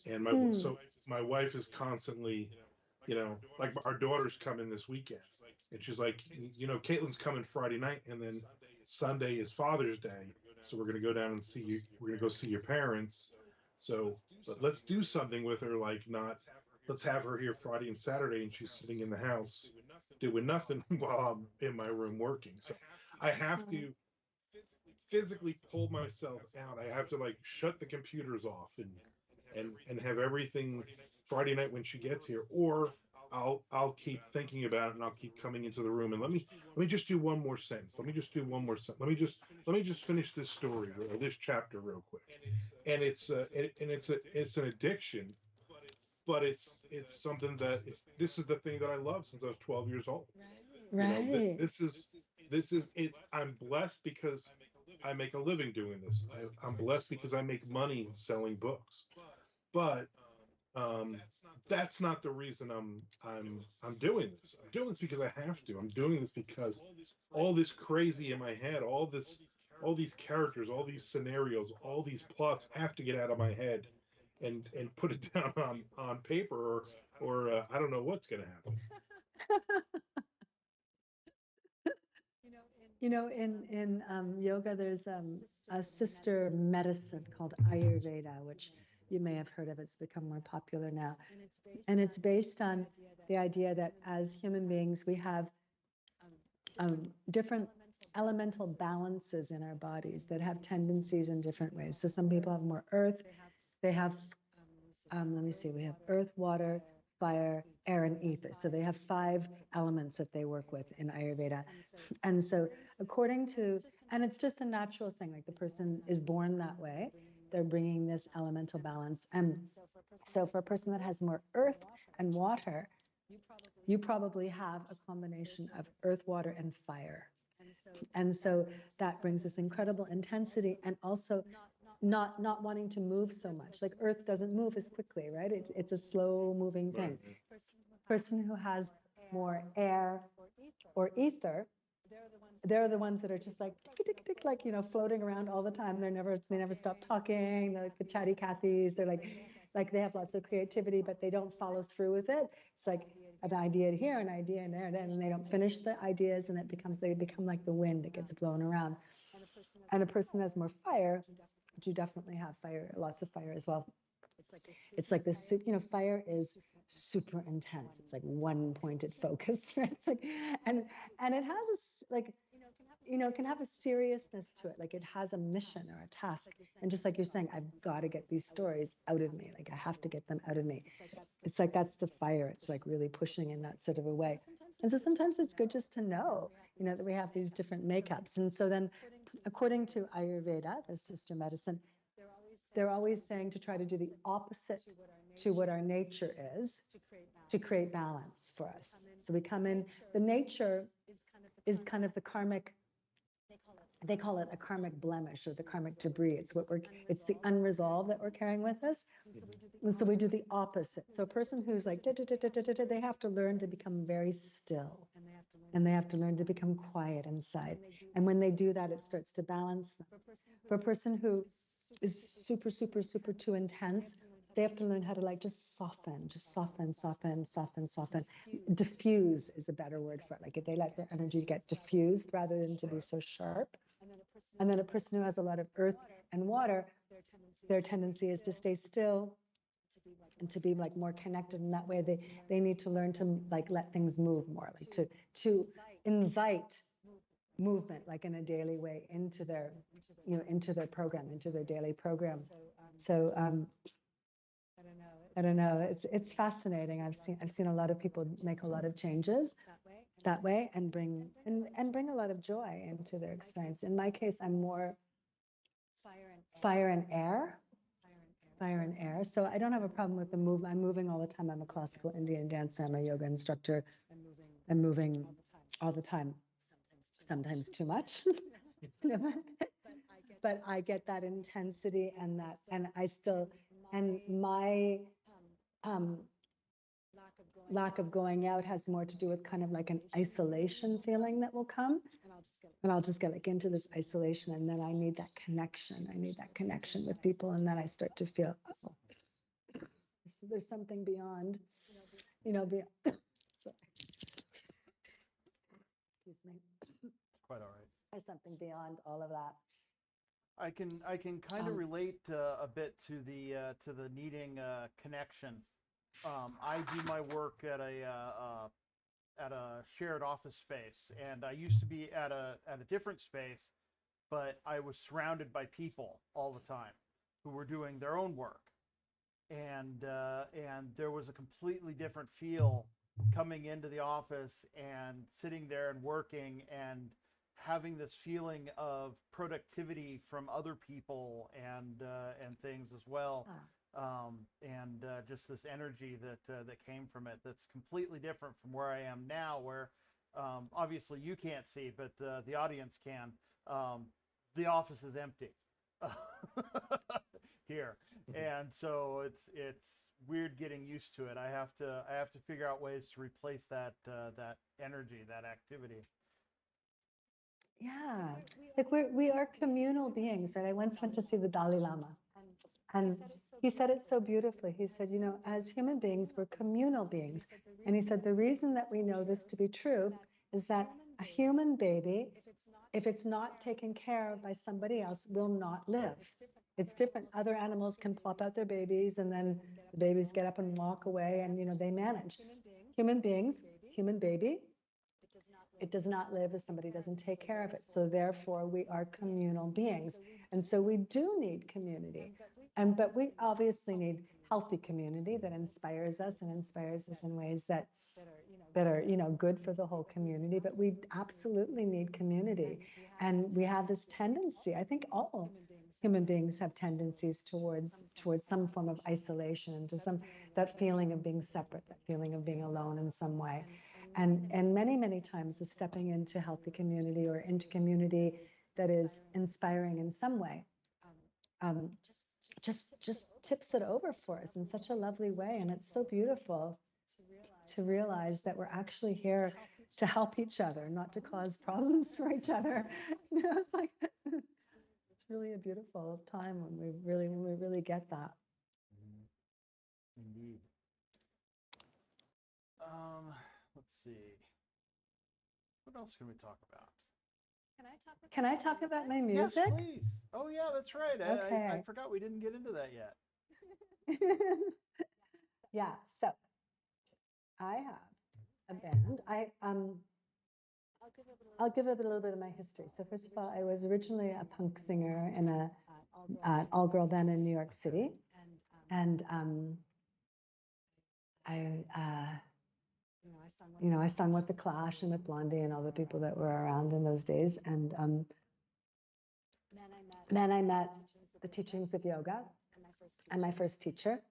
And Mm. my wife is constantly, like our daughter's coming this weekend, and she's like, Caitlin's coming Friday night, and then Sunday is Father's Day, so we're gonna go down and see you. We're gonna go see your parents. So, but let's do something with her, like not. Let's have her here Friday and Saturday, and she's sitting in the house doing nothing while I'm in my room working. So, I have to physically pull myself out. I have to like shut the computers off and have everything Friday night when she gets here, or I'll keep thinking about it and I'll keep coming into the room and let me just do one more sentence. Let me just do one more sentence. Let me just finish this story or this chapter real quick. And it's an addiction, but it's something that this is the thing that I love since I was 12 years old. Right. This is it's I'm blessed because I make a living doing this. I'm blessed because I make money selling books. But um, that's not the reason I'm doing this. I'm doing this because I have to. I'm doing this because all this crazy in my head, all these characters, all these scenarios, all these plots have to get out of my head and put it down on paper, or I don't know what's going to happen. In yoga, there's a sister medicine called Ayurveda, which you may have heard of. It's become more popular now. And it's based on the idea that as human beings, we have different elemental balances in our bodies that have tendencies in different ways. So some people have more earth. They have, let me see, we have earth, water, fire, air, and ether. So they have 5 elements that they work with in Ayurveda. And so according to, and it's just a natural thing, like the person is born that way. They're bringing this elemental balance. And so for a person that has more earth and water, you probably have a combination of earth, water, and fire. And so that brings this incredible intensity and also not wanting to move so much. Like earth doesn't move as quickly, right? It's a slow moving thing. Person who has more air or ether, they're the ones that are just like tick, tick, tick, like floating around all the time. They never stop talking. They're like the chatty Cathys. They're like they have lots of creativity, but they don't follow through with it. It's like an idea here, an idea in there, and they don't finish the ideas, and they become like the wind. It gets blown around. And a person that has more fire, which you definitely have fire, lots of fire as well. It's like this, fire is super intense. It's like one pointed focus, right? It's like, and it has like, it can have a seriousness to it. Like it has a mission or a task. And just like you're saying, I've got to get these stories out of me. Like I have to get them out of me. It's like, that's the fire. It's like really pushing in that sort of a way. And so sometimes it's good just to know, that we have these different makeups. And so then according to Ayurveda, the sister medicine, they're always saying to try to do the opposite to what our nature is to create balance for us. So we come in, the nature is kind of the karmic, they call it a karmic blemish or the karmic debris. It's the unresolved that we're carrying with us. And so we do the opposite. So a person who's like, they have to learn to become very still. and they have to learn to become quiet inside. And when they do that, it starts to balance them. For a person who is super, super, super too intense, they have to learn how to like just soften, soften. Diffuse is a better word for it. Like if they let their energy get diffused rather than to be so sharp. And then a person who has a lot of earth and water, their tendency is to stay still and to be like more connected. In that way, they need to learn to like let things move more, like to invite movement, like in a daily way, into their, into their program, into their daily program. So I don't know. It's fascinating. I've seen a lot of people make a lot of changes that way and bring a lot of joy into their experience. In my case, I'm more fire and air. Fire and air. So I don't have a problem with the move. I'm moving all the time. I'm a classical Indian dancer. I'm a yoga instructor. I'm moving all the time. Sometimes too much. But I get that intensity and that, and I still, and my lack of going out has more to do with kind of like an isolation feeling that will come. And I'll just get like into this isolation, and then I need that connection. I need that connection with people, and then I start to feel, oh, so there's something beyond, beyond. Sorry. Excuse me. Quite all right. There's something beyond all of that. I can kind of relate a bit to the needing connection. I do my work at a shared office space, and I used to be at a different space, but I was surrounded by people all the time who were doing their own work, and there was a completely different feel coming into the office and sitting there and working and having this feeling of productivity from other people and things as well. And just this energy that came from it that's completely different from where I am now, where obviously you can't see, but the audience can. The office is empty here, and so it's weird getting used to it. I have to figure out ways to replace that energy, that activity. Yeah, like we are communal beings, right? I once went to see the Dalai Lama, and he said it so beautifully. He said, as human beings, we're communal beings. And he said, the reason that we know this to be true is that a human baby, if it's not taken care of by somebody else, will not live. It's different. Other animals can plop out their babies, and then the babies get up and walk away, and they manage. Human beings, human baby, it does not live if somebody doesn't take care of it. So therefore, we are communal beings. And so we do need community. But we obviously need healthy community that inspires us in ways that are good for the whole community. But we absolutely need community. And we have this tendency, I think all human beings have tendencies towards some form of isolation, and to that feeling of being separate, that feeling of being alone in some way. And many times the stepping into healthy community or into community that is inspiring in some way just tips it over for us in such a lovely way. And it's so beautiful to realize that we're actually here to help each other, not to cause problems for each other. It's like it's really a beautiful time when we really get that. Indeed. Let's see. What else can we talk about? Can I talk about my music? Yes, please. Oh, yeah, that's right. Okay. I forgot we didn't get into that yet. Yeah, so I have a band. I'll give a little bit of my history. So first of all, I was originally a punk singer in an all-girl band in New York City, and I sung with the Clash and with Blondie and all the people that were around in those days. And then I met the teachings of yoga and my first teacher,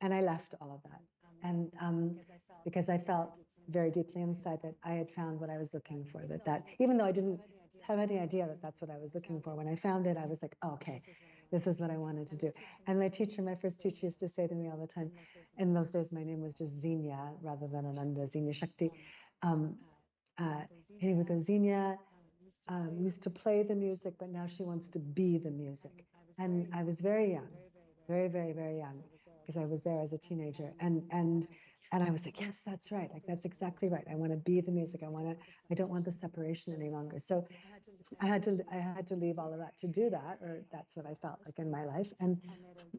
and I left all of that. And because I felt very deeply inside that I had found what I was looking for, that even though I didn't have any idea that that's what I was looking for, when I found it, I was like, oh, okay, this is what I wanted to do. And my first teacher used to say to me all the time, in those days, my name was just Xenia rather than Ananda Xenia Shakti. Ananda Xenia used to play the music, but now she wants to be the music. And I was very young, very, very, very young, because I was there as a teenager. And I was like, yes, that's right. Like, that's exactly right. I want to be the music. I don't want the separation any longer. So I had to leave all of that to do that, or that's what I felt like in my life. And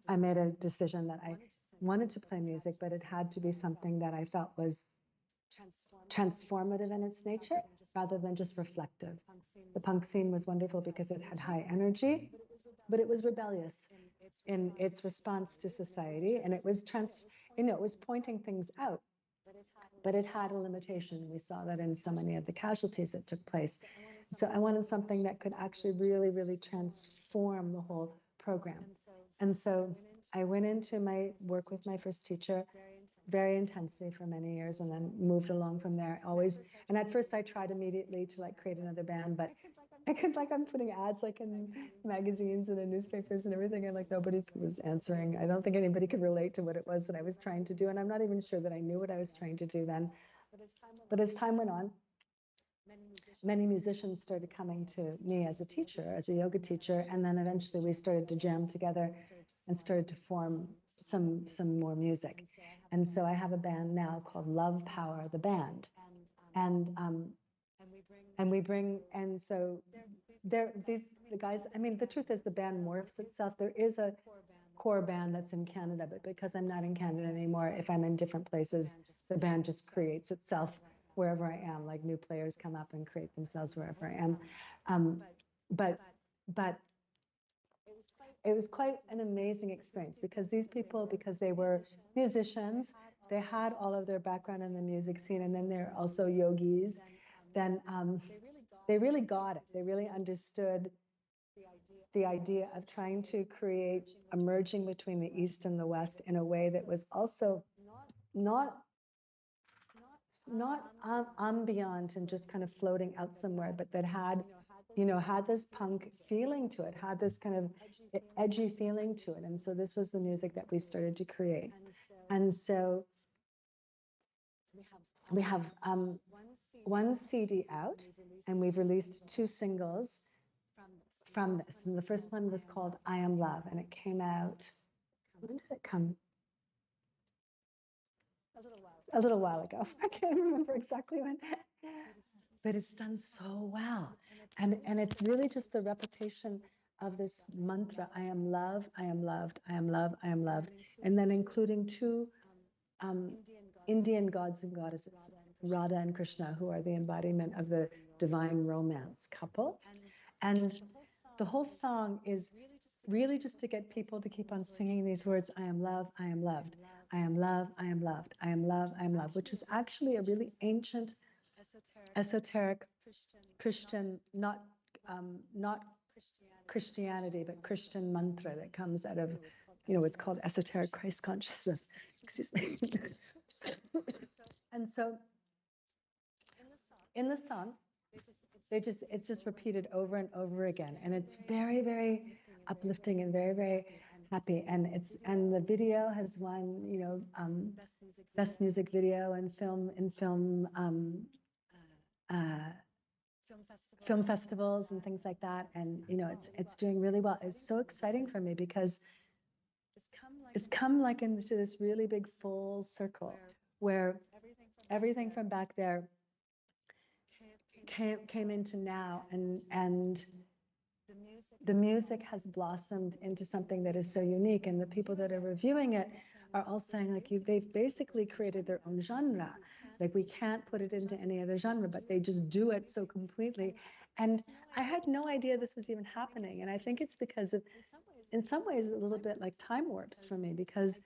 I made a decision that I wanted to play music, but it had to be something that I felt was transformative in its nature rather than just reflective. The punk scene was wonderful because it had high energy, but it was rebellious in its response to society, and it was it was pointing things out, but it had a limitation. We saw that in so many of the casualties that took place. So I wanted something that could actually really, really transform the whole program. And so I went into my work with my first teacher very intensely for many years, and then moved along from there always. And at first I tried immediately to like create another band, but I'm putting ads like in magazines and in newspapers and everything, and like nobody was answering. I don't think anybody could relate to what it was that I was trying to do, and I'm not even sure that I knew what I was trying to do then. But as time went on, many musicians started coming to me as a teacher, as a yoga teacher, and then eventually we started to jam together and started to form some more music. And so I have a band now called Love Power, the band. And so the guys, I mean, the truth is the band morphs itself. There is a core band that's in Canada, but because I'm not in Canada anymore, if I'm in different places, the band just creates itself wherever I am. Like new players come up and create themselves wherever I am. But it was quite an amazing experience, because these people, because they were musicians, they had all of their background in the music scene, and then they're also yogis. Then they really got it. They really understood the idea of trying to create a merging between the East and the West in a way that was also not ambient and just kind of floating out somewhere, but that had this punk feeling to it, had this kind of edgy feeling to it. And so this was the music that we started to create. And so we have one CD out, and we've released 2 singles from this. And the first one was called I Am Love, and it came out, when did it come? A little while ago. I can't remember exactly when, but it's done so well. And it's really just the repetition of this mantra, I am love, I am loved, I am love, I am loved. And then including 2 Indian gods and goddesses, Radha and Krishna, who are the embodiment of the divine romance couple. And the whole song is really just to get people to keep on singing these words, I am love, I am loved, I am love, I am loved, I am love, I am loved, which is actually a really ancient, esoteric Christian, not Christianity, but Christian mantra that comes out of, it's called esoteric Christ consciousness. Excuse me. And so in the song, it's just repeated over and over again. And it's very, very uplifting and very, very happy. And the video has won, best music video and film festivals and things like that. And, it's doing really well. It's so exciting for me because it's come like into this really big full circle where everything from back there came into now, and the music has blossomed into something that is so unique. And the people that are reviewing it are all saying, like, they've basically created their own genre. Like, we can't put it into any other genre, but they just do it so completely. And I had no idea this was even happening. And I think it's because of, in some ways, a little bit like time warps for me, because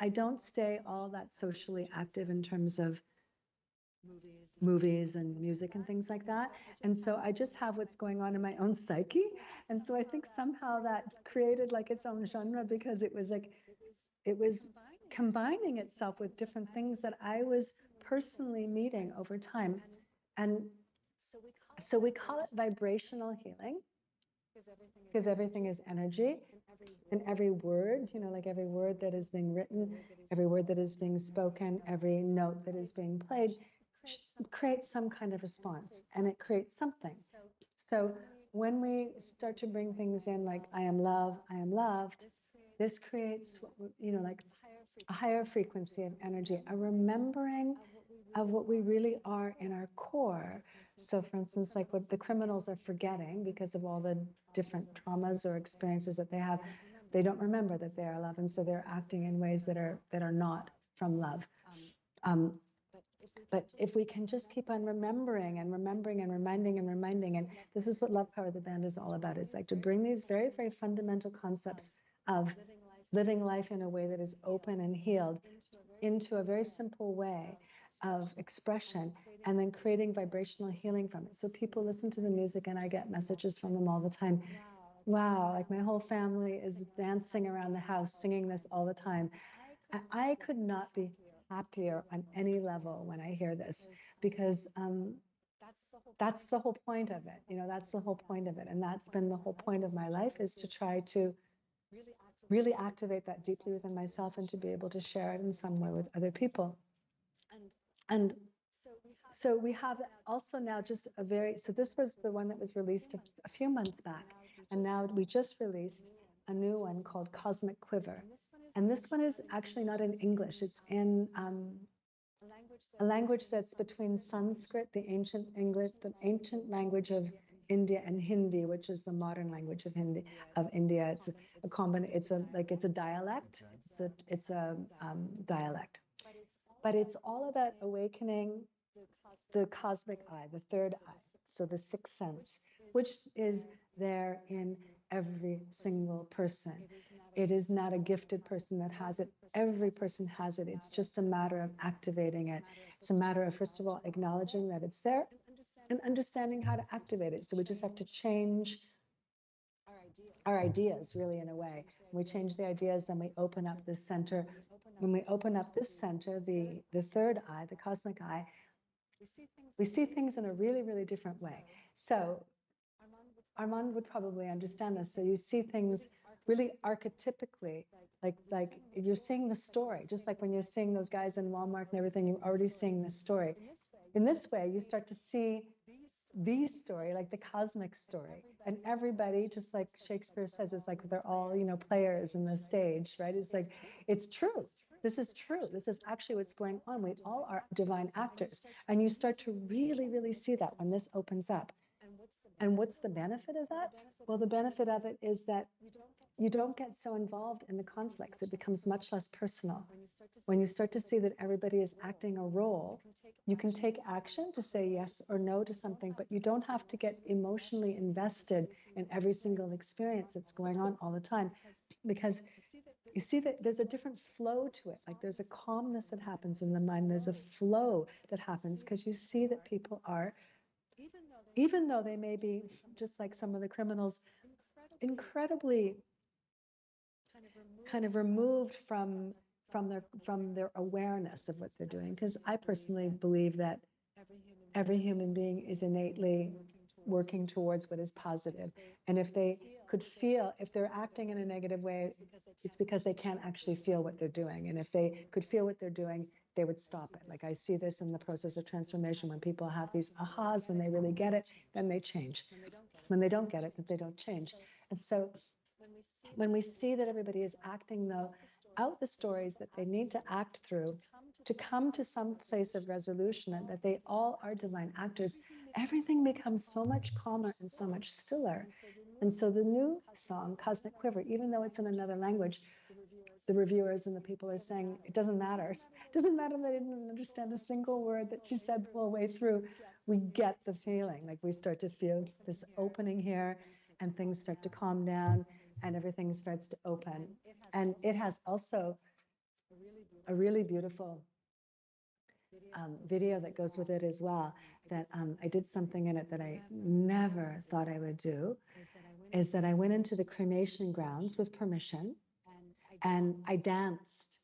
I don't stay all that socially active in terms of movies and music and things like that. And so I just have what's going on in my own psyche. And so I think somehow that created like its own genre, because it was combining itself with different things that I was personally meeting over time. And so we call it vibrational healing, because everything is energy, and every word, like every word that is being written, every word that is being spoken, every note that is being played creates some kind of response, and it creates something. So when we start to bring things in like I am love, I am loved, this creates, like a higher frequency of energy, a remembering of what we really are in our core. So for instance, like what the criminals are forgetting because of all the different traumas or experiences that they have, they don't remember that they are love, and so they're acting in ways that are not from love. But if we can just keep on remembering and remembering and reminding, and this is what Love Power the Band is all about. It's like to bring these very, very fundamental concepts of living life in a way that is open and healed into a very simple way of expression, and then creating vibrational healing from it. So people listen to the music, and I get messages from them all the time. Wow, like my whole family is dancing around the house singing this all the time. I could not be happier on any level when I hear this, because that's the whole point of it. That's the whole point of it. And that's been the whole point of my life, is to try to really activate that deeply within myself and to be able to share it in some way with other people. And so we have also now just so this was the one that was released a few months back. And now we just released a new one called Cosmic Quiver. And this one is actually not in English. It's in a language that's between Sanskrit, the ancient language of India, and Hindi, which is the modern language of India. It's a dialect. It's a dialect. But it's all about awakening the cosmic eye, the third eye, so the sixth sense, which is there in every single person. It is not a gifted person that has it. Every person has it. It's just a matter of activating it. It's a matter of, first of all, acknowledging that it's there and understanding how to activate it. So we just have to change our ideas, really, in a way. When we change the ideas, then we open up this center. When we open up this center, the third eye, the cosmic eye, we see things in a really, really different way. So Armand would probably understand this. So you see things really archetypically, like you're seeing the story, just like when you're seeing those guys in Walmart and everything, you're already seeing the story. In this way, you start to see the story, like the cosmic story. And everybody, just like Shakespeare says, it's like they're all, players in the stage, right? It's like, it's true. This is true. This is actually what's going on. We all are divine actors. And you start to really, really see that when this opens up. And what's the benefit of that? Well, the benefit of it is that you don't get so involved in the conflicts. It becomes much less personal. When you start to see that everybody is acting a role, you can take action to say yes or no to something, but you don't have to get emotionally invested in every single experience that's going on all the time, because you see that there's a different flow to it. Like there's a calmness that happens in the mind. There's a flow that happens because you see that people are, even though they may be, just like some of the criminals, incredibly kind of removed from their awareness of what they're doing. Because I personally believe that every human being is innately working towards what is positive. And if they could feel, if they're acting in a negative way, it's because they can't actually feel what they're doing. And if they could feel what they're doing, they would stop it. Like I see this in the process of transformation. When people have these ahas, when they really get it, then they change. It's when they don't get it that they don't change. And so when we see that everybody is acting, though, out the stories that they need to act through to come to some place of resolution, and that they all are divine actors, everything becomes so much calmer and so much stiller. And so the new song, Cosmic Quiver, even though it's in another language, the reviewers and the people are saying, it doesn't matter. It doesn't matter that I didn't understand a single word that she said the whole way through. We get the feeling, like we start to feel this opening here, and things start to calm down, and everything starts to open. And it has also a really beautiful video that goes with it as well, that I did something in it that I never thought I would do, is that I went into the cremation grounds with permission, and I danced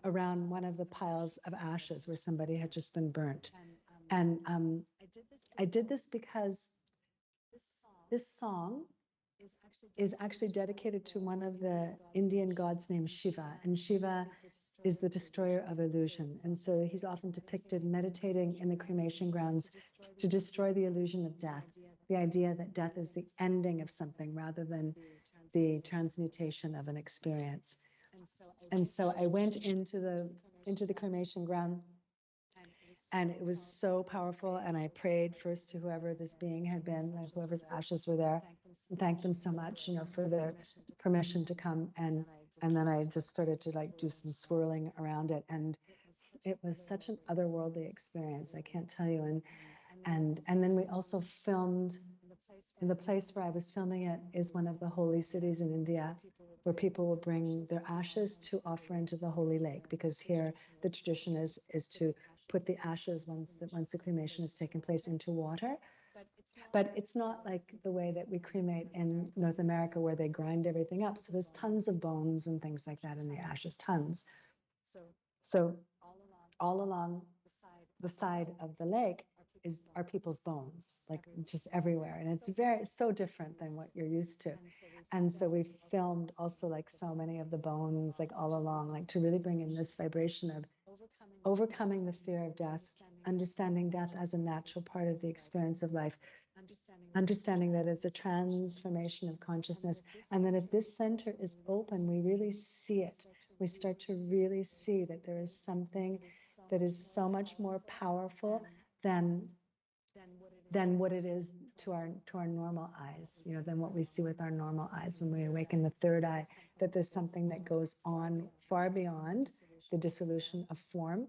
around one of the piles of ashes where somebody had just been burnt. And I did this because this song is actually dedicated to one of the Indian gods named Shiva. And Shiva is the destroyer of illusion. And so he's often depicted meditating in the cremation grounds to destroy the illusion of death, the idea that death is the ending of something rather than the transmutation of an experience. And so I went into the cremation ground, and it was so powerful. And I prayed first to whoever this being had been, like whoever's ashes were there, and thanked them so much, for their permission to come. And then I just started to like do some swirling around it, and it was such an otherworldly experience. I can't tell you. And then we also filmed. And the place where I was filming it is one of the holy cities in India, where people will bring their ashes to offer into the holy lake, because here the tradition is to put the ashes once the cremation has taken place into water. But it's not like the way that we cremate in North America, where they grind everything up. So there's tons of bones and things like that in the ashes, tons. So all along the side of the lake are people's bones, like just everywhere. And it's so different than what you're used to. And so we filmed also like so many of the bones, like all along, like to really bring in this vibration of overcoming the fear of death, understanding death as a natural part of the experience of life, understanding that it's a transformation of consciousness. And that if this center is open, we really see it. We start to really see that there is something that is so much more powerful than what it is to our normal eyes, than what we see with our normal eyes when we awaken the third eye, that there's something that goes on far beyond the dissolution of form.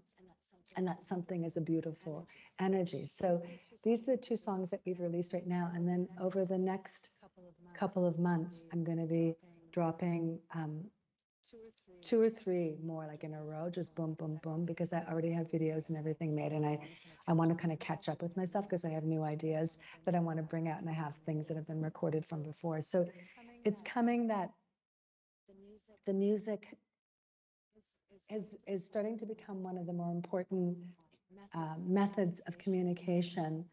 And that something is a beautiful energy. So these are the two songs that we've released right now. And then over the next couple of months, I'm going to be dropping 2 or 3 more, like in a row, just boom, boom, boom, because I already have videos and everything made. And I want to kind of catch up with myself, because I have new ideas that I want to bring out, and I have things that have been recorded from before. So it's coming that the music is starting to become one of the more important methods of communication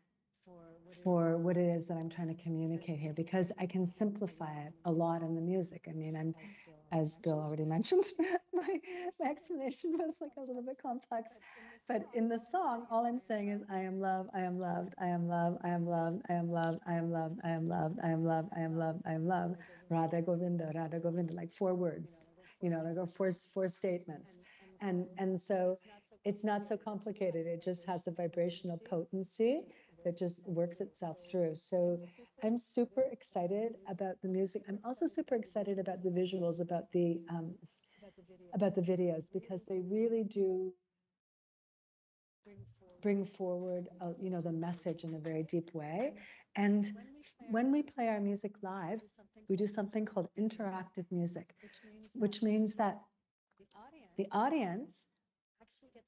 for what it is that I'm trying to communicate here, because I can simplify it a lot in the music. I mean, as Bill already mentioned, my explanation was like a little bit complex, but in the song, all I'm saying is, I am love, I am loved, I am love, I am loved, I am loved, I am loved, I am loved, I am loved, I am loved, I am loved, Radha Govinda, like 4 words, like 4 statements. And so it's not so complicated. It just has a vibrational potency that just works itself through. So I'm super excited about the music. I'm also super excited about the visuals, about the videos, because they really do bring forward, the message in a very deep way. And when we play our music live, we do something called interactive music, which means that the audience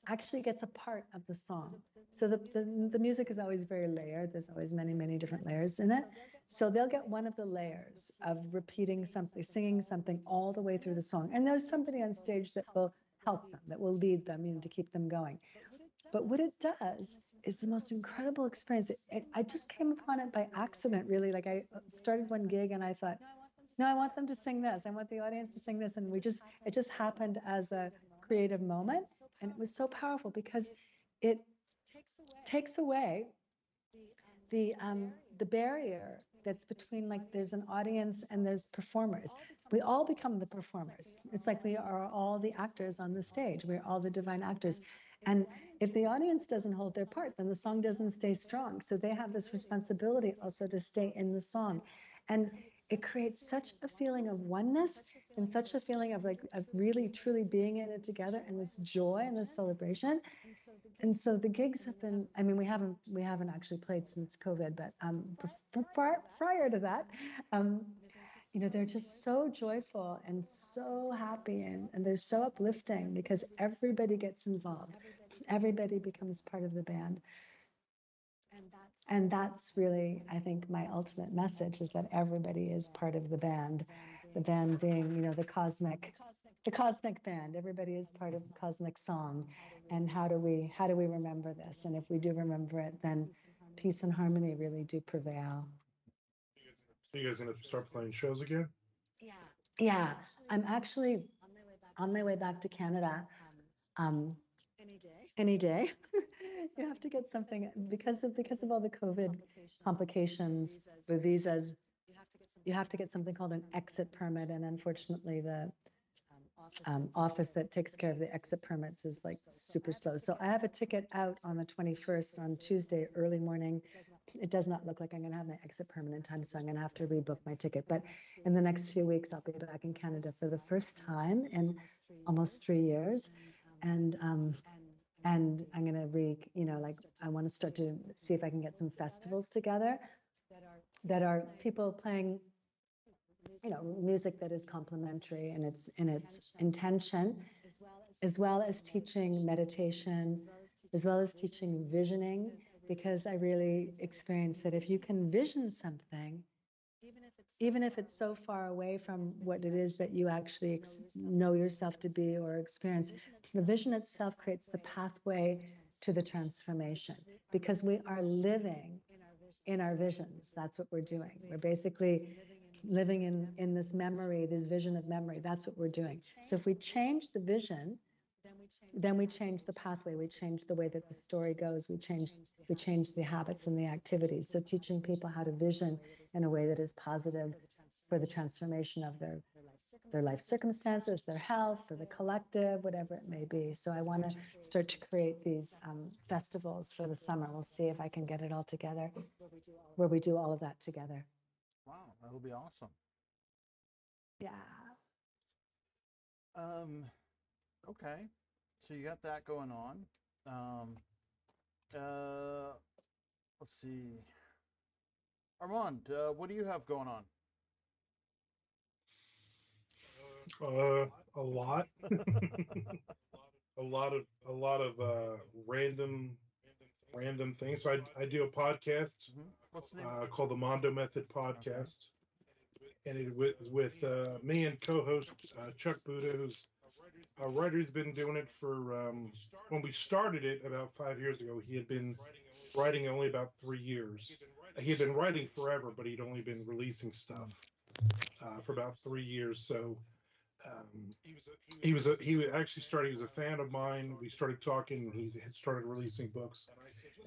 actually gets a part of the song. So the music is always very layered. There's always many, many different layers in it. So they'll get one of the layers of repeating something, singing something all the way through the song. And there's somebody on stage that will help them, that will lead them, to keep them going. But what it does is the most incredible experience. I just came upon it by accident, really. Like, I started one gig and I thought, no, I want them to sing this. I want the audience to sing this. And it just happened as a creative moment. And it was so powerful, because it takes away the barrier that's between, like, there's an audience and there's performers. We all become the performers. It's like we are all the actors on the stage. We're all the divine actors. And if the audience doesn't hold their part, then the song doesn't stay strong. So they have this responsibility also to stay in the song. And it creates such a feeling of oneness, and such a feeling of really truly being in it together, and this joy and this celebration. And so the gigs have been, I mean, we haven't actually played since COVID, but prior to that, they're just so joyful and so happy, and they're so uplifting, because everybody gets involved. Everybody becomes part of the band. And that's really, I think, my ultimate message, is that everybody is part of the band being, the cosmic band. Everybody is part of the cosmic song. And how do we remember this? And if we do remember it, then peace and harmony really do prevail. So you guys gonna start playing shows again? Yeah, I'm actually on my way back to Canada any day. You have to get something because of all the COVID complications with visas. You have to get something called an exit permit, and unfortunately, the office that takes care of the exit permits is like super slow. So I have a ticket out on the 21st on Tuesday, early morning. It does not look like I'm going to have my exit permit in time, so I'm going to have to rebook my ticket. But in the next few weeks, I'll be back in Canada for the first time in almost 3 years. And I'm going to like I want to start to see if I can get some festivals together that are people playing music that is complementary in its intention, as well as teaching meditation, as well as teaching visioning, because I really experienced that if you can vision something, even if it's so far away from what it is that you actually know yourself to be or experience, the vision itself creates the pathway to the transformation, because we are living in our visions. That's what we're doing. We're basically living in this memory, this vision of memory. That's what we're doing. So if we change the vision, then we change the pathway, we change the way that the story goes, we change the habits and the activities. So teaching people how to vision in a way that is positive for the transformation of their life circumstances, their health, or the collective, whatever it may be. So I want to start to create these festivals for the summer. We'll see if I can get it all together, where we do all of that together. Wow, that'll be awesome. Yeah. Okay. So you got that going on. Let's see. Armand, what do you have going on? A lot, a lot of random things. So I do a podcast What's the name? called the Mondo Method Okay. Podcast, and it was with me and co-host Chuck Buda, who's a writer who's been doing it for when we started it about 5 years ago. He had been writing only about 3 years. He had been writing forever, but he'd only been releasing stuff for about 3 years. So he actually started. He was a fan of mine. We started talking. He had started releasing books,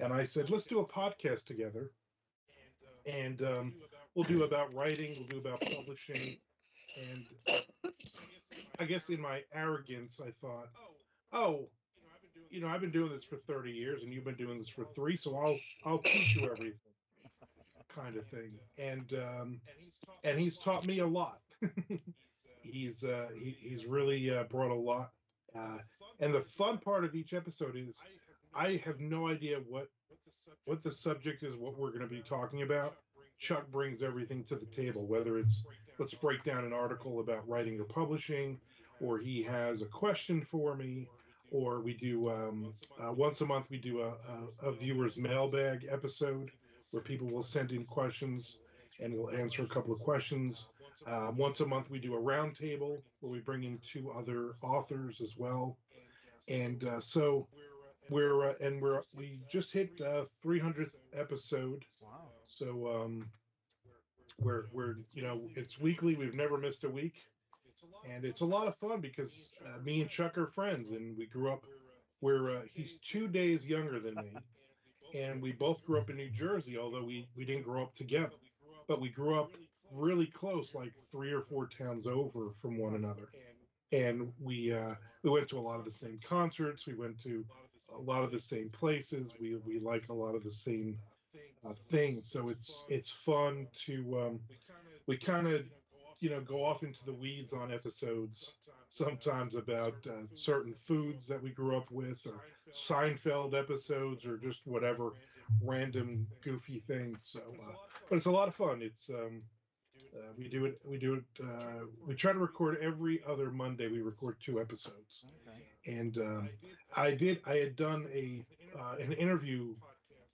and I said, let's do a podcast together, and we'll do about writing. We'll do about publishing, and I guess in my arrogance, I thought, oh, I've been doing this for 30 years, and you've been doing this for three, so I'll teach you everything, kind of thing. And he's taught me a lot. He's really brought a lot. Uh, and the fun part of each episode is I have no idea what the subject is, what we're going to be talking about. Chuck brings everything to the table, whether it's let's break down an article about writing or publishing, or he has a question for me, or we do once a month we do a viewer's mailbag episode where people will send in questions and we'll answer a couple of questions. Once a month we do a roundtable where we bring in two other authors as well, and so we just hit 300th episode. Wow. So we're it's weekly. We've never missed a week, and it's a lot of fun because me and Chuck are friends, and we grew up. He's 2 days younger than me, and we both grew up in New Jersey. Although we didn't grow up together, but we grew up really close, like 3 or 4 towns over from one another. And we went to a lot of the same concerts. We went to a lot of the same places. We like a lot of the same things. So it's fun to we kind of go off into the weeds on episodes sometimes about certain foods that we grew up with, or Seinfeld episodes, or just whatever random goofy things. So, but it's a lot of fun. It's we do it. We do it. We try to record every other Monday. We record 2 episodes, Okay. and I had done an interview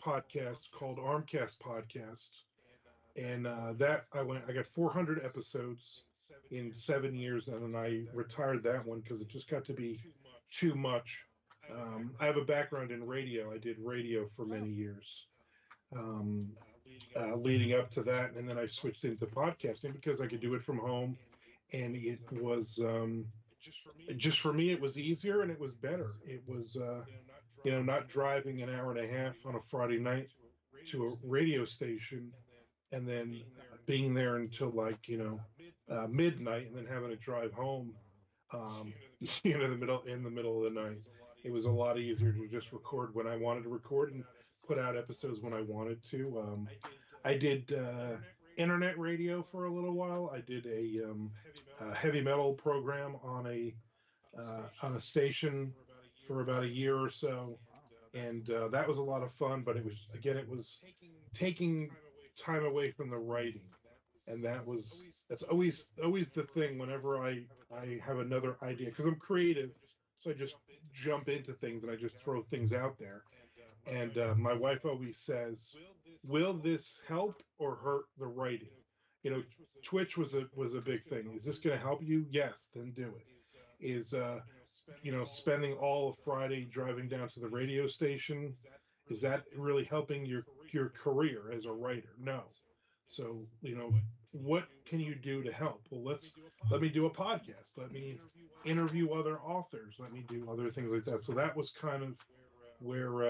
podcast called Armcast Podcast, and that I got 400 episodes in 7 years, and then I retired that one because it just got to be too much. I have a background in radio. I did radio for many years. Um, Leading up to that, and then I switched into podcasting because I could do it from home, and it was just for me, it was easier and it was better. It was, not driving an hour and a half on a Friday night to a radio station and then being there until like, midnight and then having to drive home, um, in the middle of the night. It was a lot easier to just record when I wanted to record and put out episodes when I wanted to. I did internet radio for a little while. I did a heavy metal program on a station for about a year or so, and that was a lot of fun. But it was taking time away from the writing, and that's always the thing whenever I have another idea because I'm creative, so I just jump into things and I just throw things out there. And my wife always says, "Will this help or hurt the writing?" You know, Twitch was a big thing. Is this going to help you? Yes, then do it. Is spending all of Friday driving down to the radio station, is that really helping your career as a writer? No. So, what can you do to help? Well, let me do a podcast. Let me interview other authors. Let me do other things like that. So that was kind of where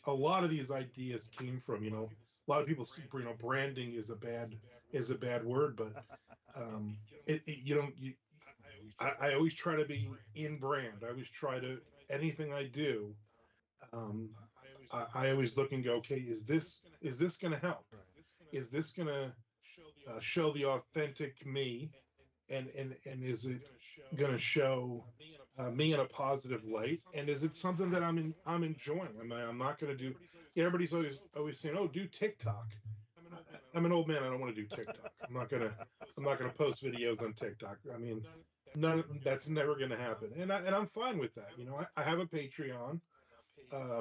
a lot of these ideas came from. A lot of people see, branding is a bad word, but you don't you I always try to be in brand. I always try to anything I do. Um, I always look and go, okay, is this going to help? Is this going to show the authentic me, and is it going to show me in a positive light? And is it something that I'm enjoying? I'm not going to do. Everybody's always saying, oh, do TikTok. I'm an old man. I don't want to do TikTok. I'm not gonna post videos on TikTok. I mean, none. That's never gonna happen. And I'm fine with that. I have a Patreon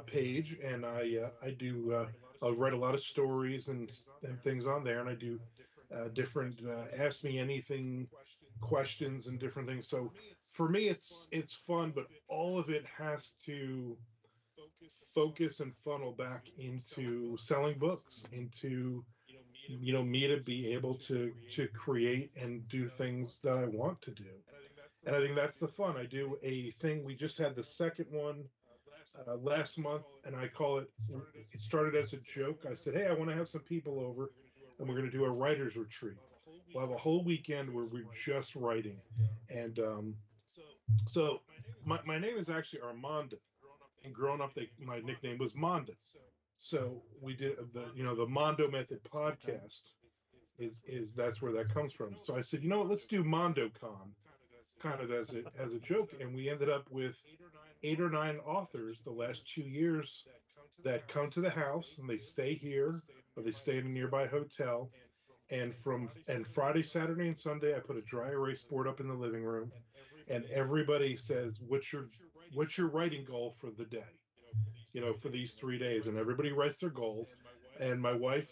page, and I do I write a lot of stories and things on there, and I do different ask me anything questions and different things. So for me, it's fun, but all of it has to focus and funnel back into selling books, into me to be able to create and do things that I want to do. And I think that's the fun. I do a thing. We just had the second one last month, and I call it. It started as a joke. I said, "Hey, I want to have some people over, and we're going to do a writers retreat. We'll have a whole weekend where we're just writing." And so my name is actually Armand, and growing up, my nickname was Monda. So we did the Mondo Method podcast is that's where that comes from. So I said, you know what, let's do MondoCon, kind of as a joke, and we ended up with 8 or 9 authors the last 2 years that come to the house and they stay here or they stay in a nearby hotel. And Friday, Saturday, and Sunday, I put a dry erase board up in the living room, and everybody says, "What's your writing goal for the day?" For these 3 days, and everybody writes their goals. And my wife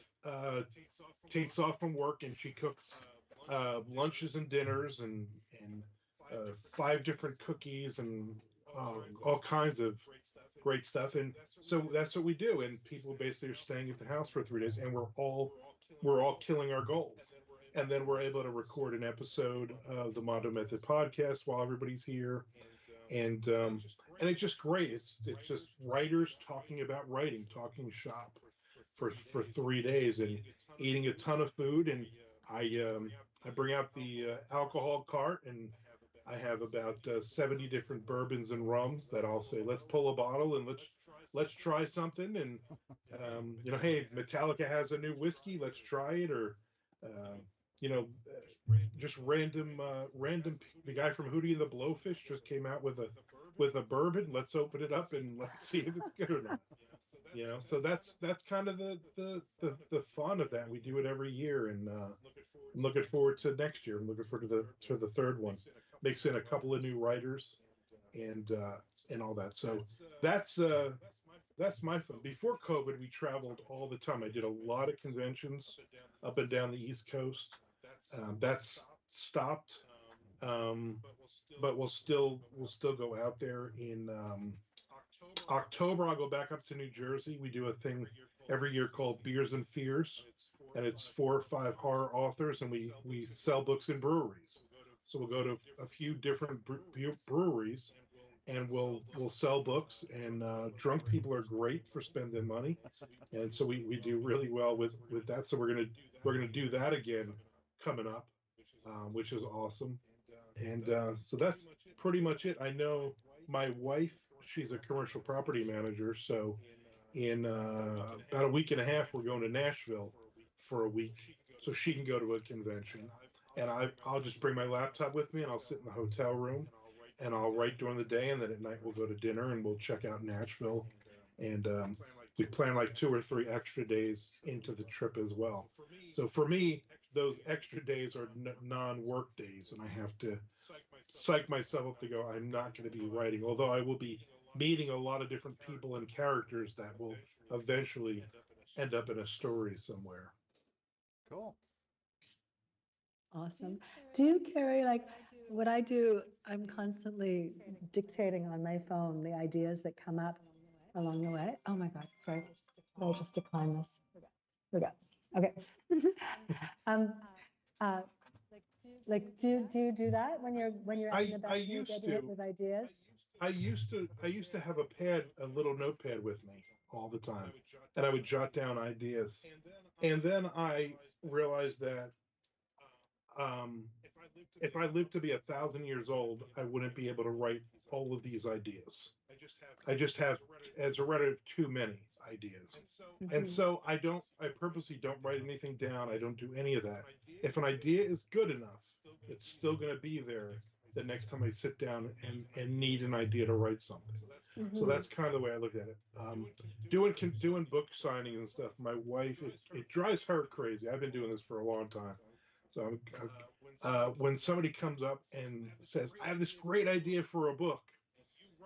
takes off from work and she cooks lunches and dinners and 5 different cookies and all kinds of great stuff. And so that's what we do. And people basically are staying at the house for 3 days, and we're all killing our goals. And then we're able to record an episode of the Mondo Method podcast while everybody's here, and it's just great. It's just writers talking about writing, talking shop for 3 days, and eating a ton of food. And I bring out the alcohol cart, and I have about 70 different bourbons and rums that I'll say, let's pull a bottle and let's try something. And hey, Metallica has a new whiskey, let's try it. Or uh, you know just random. The guy from Hootie and the Blowfish just came out with a bourbon. Let's open it up and let's see if it's good or not. So that's kind of the fun of that. We do it every year, and I'm looking forward to next year. I'm looking forward to the third one. Mix in a couple of new writers and all that. So that's uh that's my fun. Before COVID, we traveled all the time. I did a lot of conventions up and down the East Coast. That's stopped, um, but we'll still go out there in October. I'll go back up to New Jersey. We do a thing every year called Beers and Fears, and it's 4 or 5 horror authors, and we sell books in breweries. So we'll go to a few different breweries, and we'll sell books. And drunk people are great for spending money, and so we do really well with that. So we're gonna do that again coming up, which is awesome. And so that's pretty much it. I know my wife, she's a commercial property manager, so in about a week and a half, we're going to Nashville for a week, so she can go to a convention. And I'll just bring my laptop with me, and I'll sit in the hotel room, and I'll write during the day, and then at night we'll go to dinner, and we'll check out Nashville, and we plan like 2 or 3 extra days into the trip as well. So for me, those extra days are non-work days, and I have to psych myself up to go. I'm not going to be writing, although I will be meeting a lot of different people and characters that will eventually end up in a story somewhere. Cool. Awesome. Do you carry, like, what I do? I'm constantly dictating on my phone the ideas that come up along the way. Oh my God, sorry. I'll just decline this. Here we go. Okay. um, uh, like, do you do that when you're out and I about and you get used hit to. with ideas? I used to have a pad, a little notepad with me all the time, and I would jot down ideas. And then I realized that um, if I lived to be 1,000 years old, I wouldn't be able to write all of these ideas. I just have, as a writer, too many ideas. And Mhm. so I purposely don't write anything down. I don't do any of that. If an idea is good enough, it's still going to be there the next time I sit down and need an idea to write something. So Mhm. that's kind of the way I look at it. Doing book signings and stuff. My wife, it drives her crazy. I've been doing this for a long time. So when somebody comes up and says, "I have this great idea for a book,"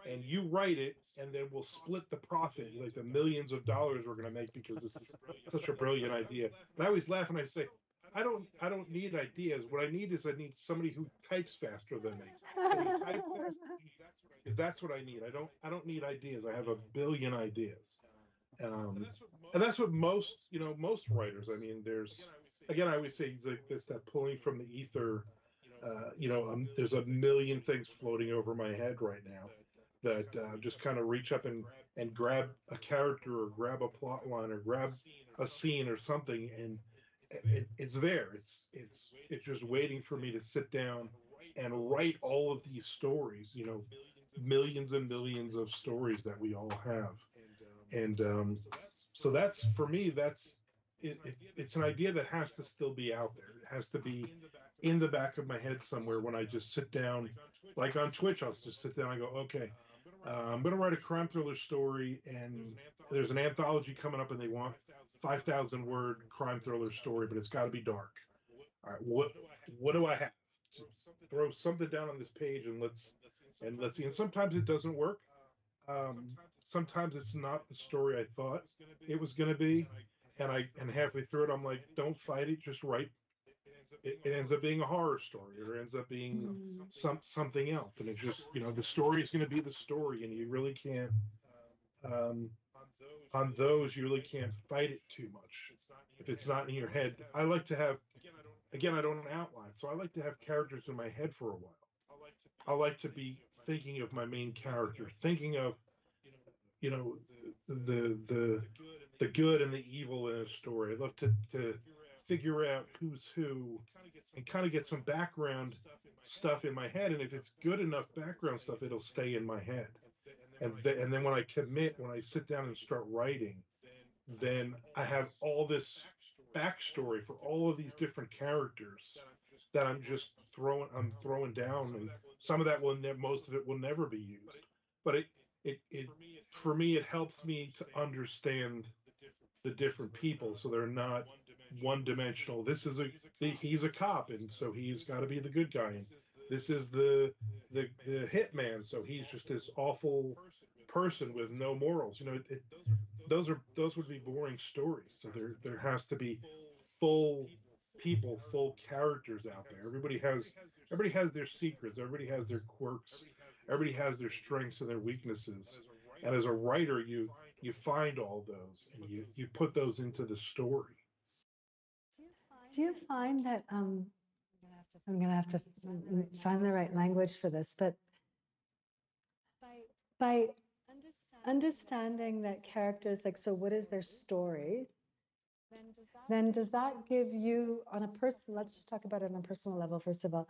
and you write it, and then we'll split the profit, like the millions of dollars we're going to make because this is such a brilliant idea. And I always laugh and I say, I don't need ideas. What I need somebody who types faster than me. Can you type fast? That's what I need. I don't need ideas. I have a billion ideas. Um, and that's what most writers. I mean, there's again, I always say it's like this, that pulling from the ether. There's a million things floating over my head right now that just kind of reach up and grab a character or grab a plot line or grab a scene or something, and it's there. It's just waiting for me to sit down and write all of these stories. Millions and millions of stories that we all have, and so that's for me. It's an idea that has to still be out there. It has to be in the back of my head somewhere when I just sit down, like on Twitch. I'll just sit down and go, okay, I'm going to write a crime thriller story, and there's an anthology coming up, and they want 5,000 word crime thriller story, but it's got to be dark. All right, what do I have? Just throw something down on this page, and let's see. And sometimes it doesn't work. Sometimes it's not the story I thought it was going to be, and halfway through it, I'm like, don't fight it, just write. It ends up being a horror story, or it ends up being Mm. something else, and it's just the story is going to be the story, and you really can't um, on those you really can't fight it too much if it's not in your head. I like to have, again, I don't outline, so I like to have characters in my head for a while. I like to be thinking of my main character, thinking of you know the the good and the evil in a story. I love to figure out who's who and kind of get some background stuff in my head. And if it's good enough background stuff, it'll stay in my head. And then when I commit, when I sit down and start writing, then I have all this backstory for all of these different characters that I'm throwing down, and some of that most of it will never be used. But it for me, it helps me to understand the different people, so they're not one dimensional. He's a cop, and so he's got to be the good guy, and this is the hitman, so he's just this awful person with no morals. Those would be boring stories. So there has to be full people, full characters out there. Everybody has their secrets. Everybody has their quirks. Everybody has their strengths and their weaknesses. And as a writer, you find all those and you put those into the story. Do you find that I'm going to have to find the right language for this, but by understanding that characters, like, so what is their story? Then does that give you on a person, let's just talk about it on a personal level, first of all,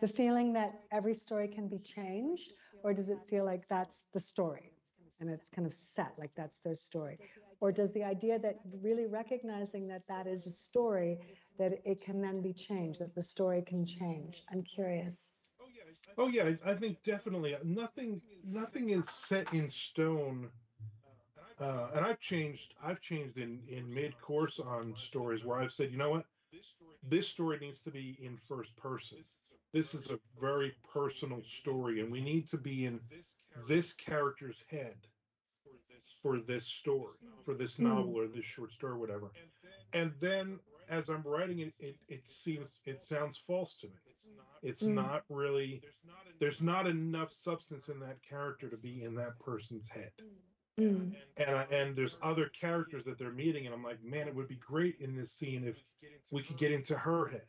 the feeling that every story can be changed, or does it feel like that's the story and it's kind of set, like that's their story? Or does the idea that really recognizing that that is a story, that it can then be changed, that the story can change? I'm curious. Oh yeah, I think definitely nothing is set in stone. And I've changed in mid course on stories where I've said, you know what, this story needs to be in first person. This is a very personal story, and we need to be in this character's head for this story, for this Mm, novel or this short story, or whatever. And then as I'm writing it, it sounds false to me. It's mm, not really, there's not enough substance in that character to be in that person's head. mm, And there's other characters that they're meeting, and I'm like, man, it would be great in this scene if we could get into her head,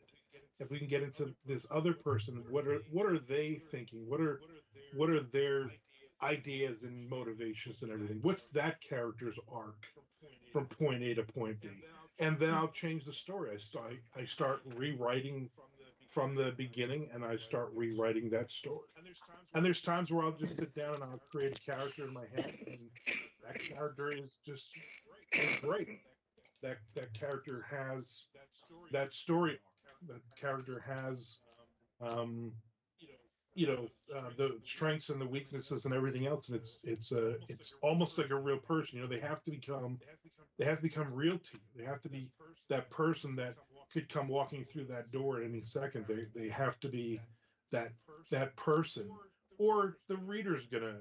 if we can get into this other person. What are they thinking? What are their ideas and motivations and everything? What's that character's arc from point A to point B? And then I'll change the story. I start rewriting from the beginning, and I start rewriting that story. And there's times where I'll just sit down and I'll create a character in my head, and that character is great. That character has that story arc. That character has um, the strengths and the weaknesses and everything else, and it's almost like a real person. They have to become real to you. They have to be that person that could come walking through that door at any second. They have to be that that person, or the reader's gonna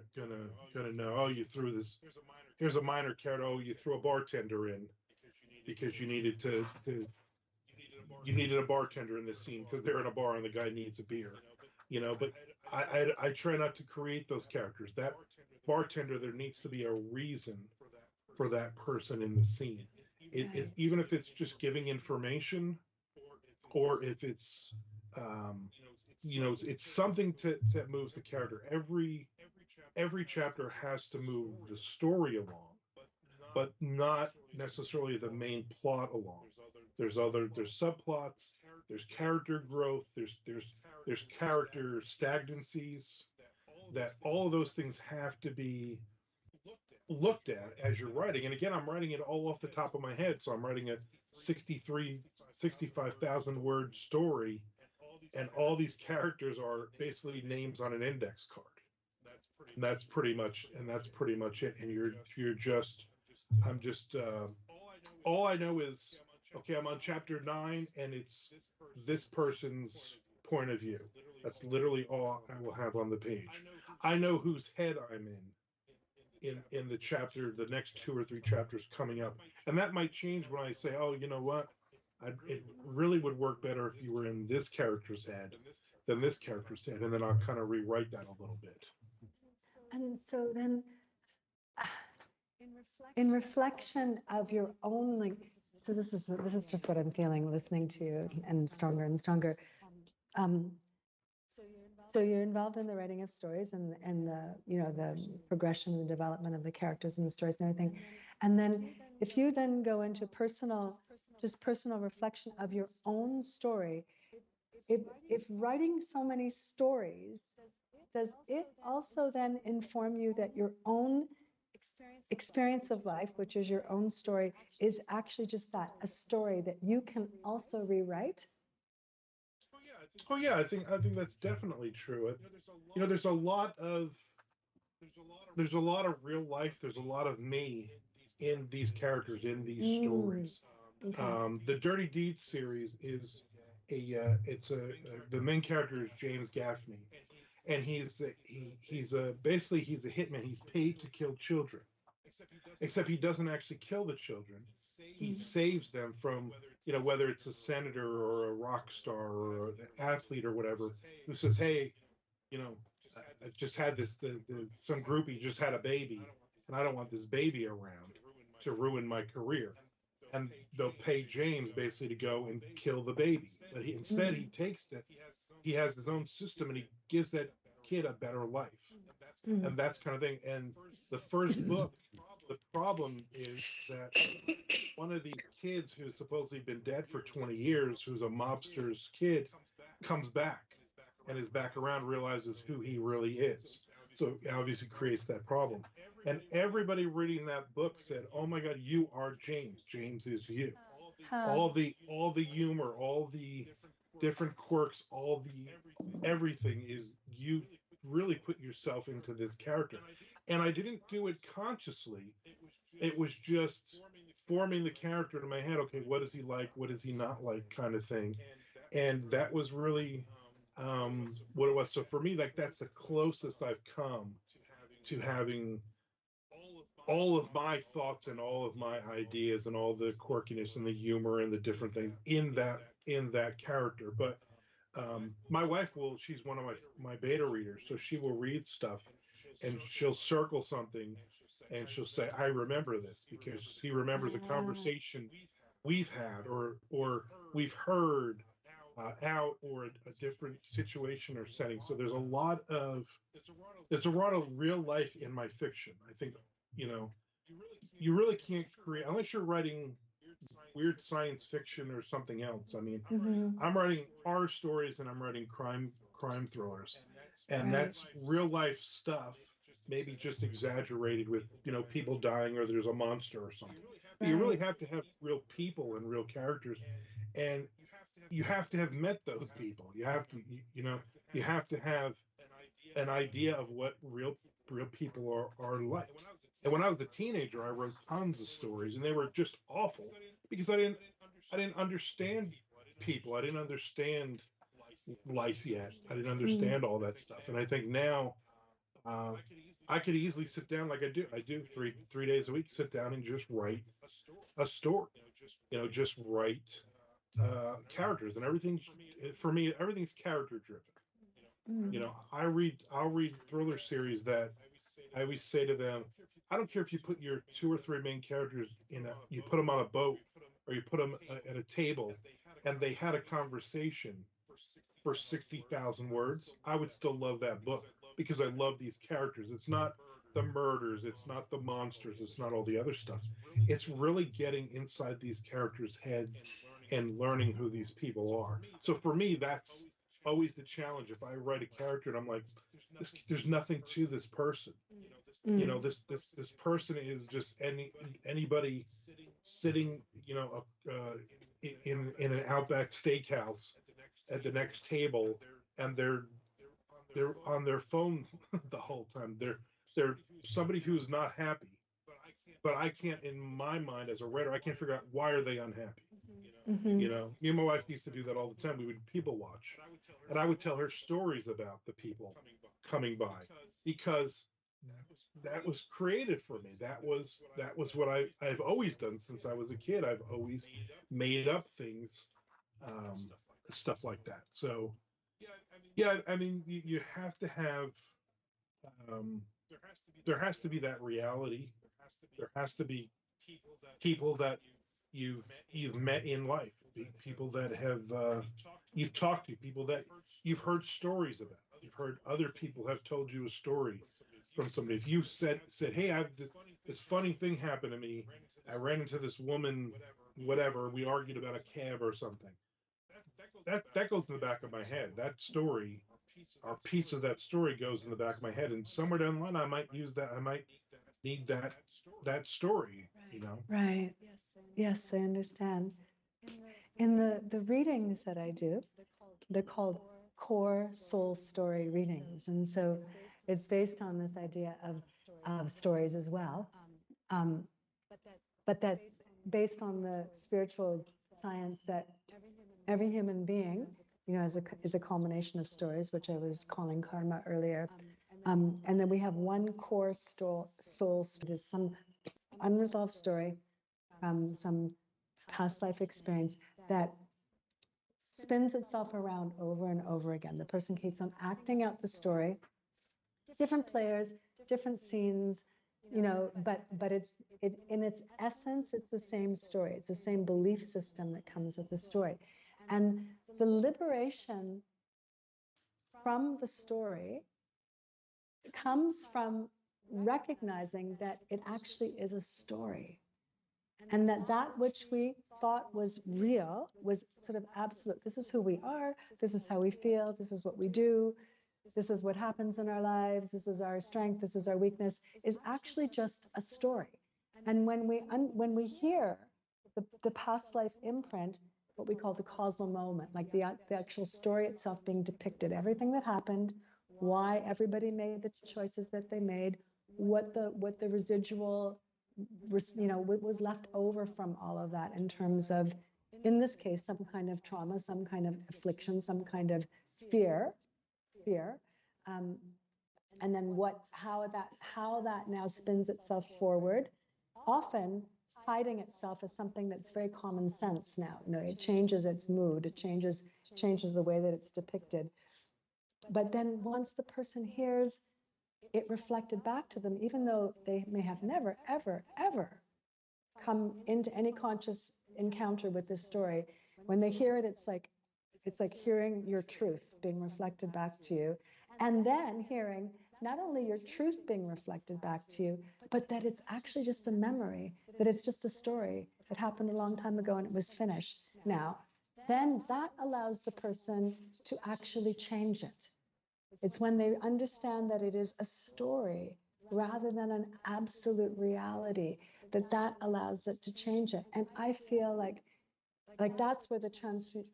know. Oh, you threw this. Here's a minor character. Oh, you threw a bartender in because you needed a bartender in this scene because they're in a bar and the guy needs a beer. But I try not to create those characters. That bartender, there needs to be a reason for that person in the scene. right. Even if it's just giving information, or if it's it's something that moves the character. Every chapter has to move the story along, but not necessarily the main plot along. There's subplots, there's character growth, there's character stagnancies, that all of those things have to be looked at as you're writing. And again, I'm writing it all off the top of my head. So I'm writing a 65,000 word story, and all these characters are basically names on an index card. And that's pretty much it. And you're just I'm just all I know is, okay, I'm on chapter 9, and it's this person's point of view. That's literally all I will have on the page. I know whose head I'm in the chapter, the next 2 or 3 chapters coming up. And that might change when I say, oh, you know what, it really would work better if you were in this character's head than this character's head, and then I'll kind of rewrite that a little bit. And so then, in reflection of your own, like, so this is just what I'm feeling listening to you, and stronger and stronger. Um, so you're involved in the writing of stories, and the progression and the development of the characters and the stories and everything. And then if you then go into personal reflection of your own story, if writing so many stories, does it also then inform you that your own experience of life, which is your own story, is actually just that, a story that you can also rewrite? Oh yeah, I think that's definitely true. There's a lot of real life. There's a lot of me in these characters, in these Mm, stories. okay. The Dirty Deeds series is it's the main character is James Gaffney, and he's basically he's a hitman. He's paid to kill children, except he doesn't actually kill the children. He Mm, saves them from, whether it's a senator or a rock star or an athlete or whatever, who says, hey, you know I've just had some groupie just had a baby, and I don't want this baby around to ruin my career. and they'll pay James basically to go and kill the baby. But instead he takes that, he has his own system and he gives that kid a better life. And that's kind of thing. And the first book, the problem is that one of these kids who's supposedly been dead for 20 years, who's a mobster's kid, comes back and is back around, realizes who he really is. So it obviously creates that problem. And everybody reading that book said, "Oh my God, you are James. James is you." Huh. All the humor, all the different quirks, all the everything is you've really put yourself into this character. And I didn't do it consciously. It was just forming the character in my head. Okay, what is he like? What is he not like? Kind of thing. And that was really what it was. So for me, like that's the closest I've come to having all of my thoughts and all of my ideas and all the quirkiness and the humor and the different things in that character. But my wife will, she's one of my beta readers, so she will read stuff and she'll circle something and she'll say, "I remember this," because she remembers a Ah. conversation we've had or we've heard out, or a different situation or setting. So there's a lot of real life in my fiction. I think, you know, you really can't create unless you're writing weird science fiction or something else. I mean, Mm-hmm. I'm writing horror stories and I'm writing crime thrillers, and Right. that's real life stuff, maybe just exaggerated with people dying or there's a monster or something. But you really Right. have to have real people and real characters, and you have to have met those people. You have to you have to have an idea of what real people are like. And when I was a teenager, I wrote tons of stories, and they were just awful because I didn't understand people. I didn't understand life yet. I didn't Mm. understand all that stuff. And I think now uh, I could easily sit down like I do. I do three days a week. Sit down and just write a story. Just write characters and everything. For me, everything's character driven. Mm. I'll read thriller series that I always say to them, I don't care if you put your two or three main characters you put them on a boat or you put them at a table and they had a conversation for 60,000 words, I would still love that book because I love these characters. It's not the murders, it's not the monsters, it's not all the other stuff. It's really getting inside these characters' heads and learning who these people are. So for me, that's always the challenge. If I write a character and I'm like, there's nothing to this person. Mm. This person is just anybody sitting, in an Outback Steakhouse at the next table, and they're on their phone the whole time. They're somebody who's not happy, but I can't, in my mind as a writer, I can't figure out why are they unhappy. Mm-hmm. Me and my wife used to do that all the time. We would people watch, and I would tell her stories about the people coming by because that was creative for me. That was what I've always done since I was a kid. I've always made up things, um, stuff like that. So yeah, I mean, you have to have, um, there has to be that reality. There has to be people that you've met in life, people that have you've talked to, people that you've heard stories about. You've heard other people have told you a story from somebody. If you said, "Hey, I've this funny thing happened to me. I ran into this woman, whatever. We argued about a cab or something." That goes in the back of my head. That story, or piece of that story, goes in the back of my head, and somewhere down the line, I might use that. I might need that story. Right. Yes, I understand. In the readings that I do, they're called core soul story readings. And so it's based on this idea of stories as well. Um, but that based on the spiritual science that every human being, is a culmination of stories, which I was calling karma earlier. And then we have one core soul story, is some unresolved story from some past life experience that spins itself around over and over again. The person keeps on acting out the story, different players, different scenes, but in its essence, it's the same story. It's the same belief system that comes with the story. And the liberation from the story comes from recognizing that it actually is a story, and that which we thought was real was sort of absolute. This is who we are. This is how we feel. This is what we do. This is what happens in our lives. This is our strength. This is our weakness, is actually just a story. And when we hear the past life imprint, what we call the causal moment, like the actual story itself being depicted, everything that happened, why everybody made the choices that they made, what the residual, what was left over from all of that in terms of, in this case, some kind of trauma, some kind of affliction, some kind of fear, and then how that now spins itself forward, often hiding itself as something that's very common sense now. It changes its mood, it changes the way that it's depicted. But then once the person hears it reflected back to them, even though they may have never, ever, ever come into any conscious encounter with this story, when they hear it, it's like hearing your truth being reflected back to you, and then hearing not only your truth being reflected back to you, but that it's actually just a memory, that it's just a story that happened a long time ago and it was finished now. Then that allows the person to actually change it. It's when they understand that it is a story rather than an absolute reality, that allows it to change it. And I feel like that's where the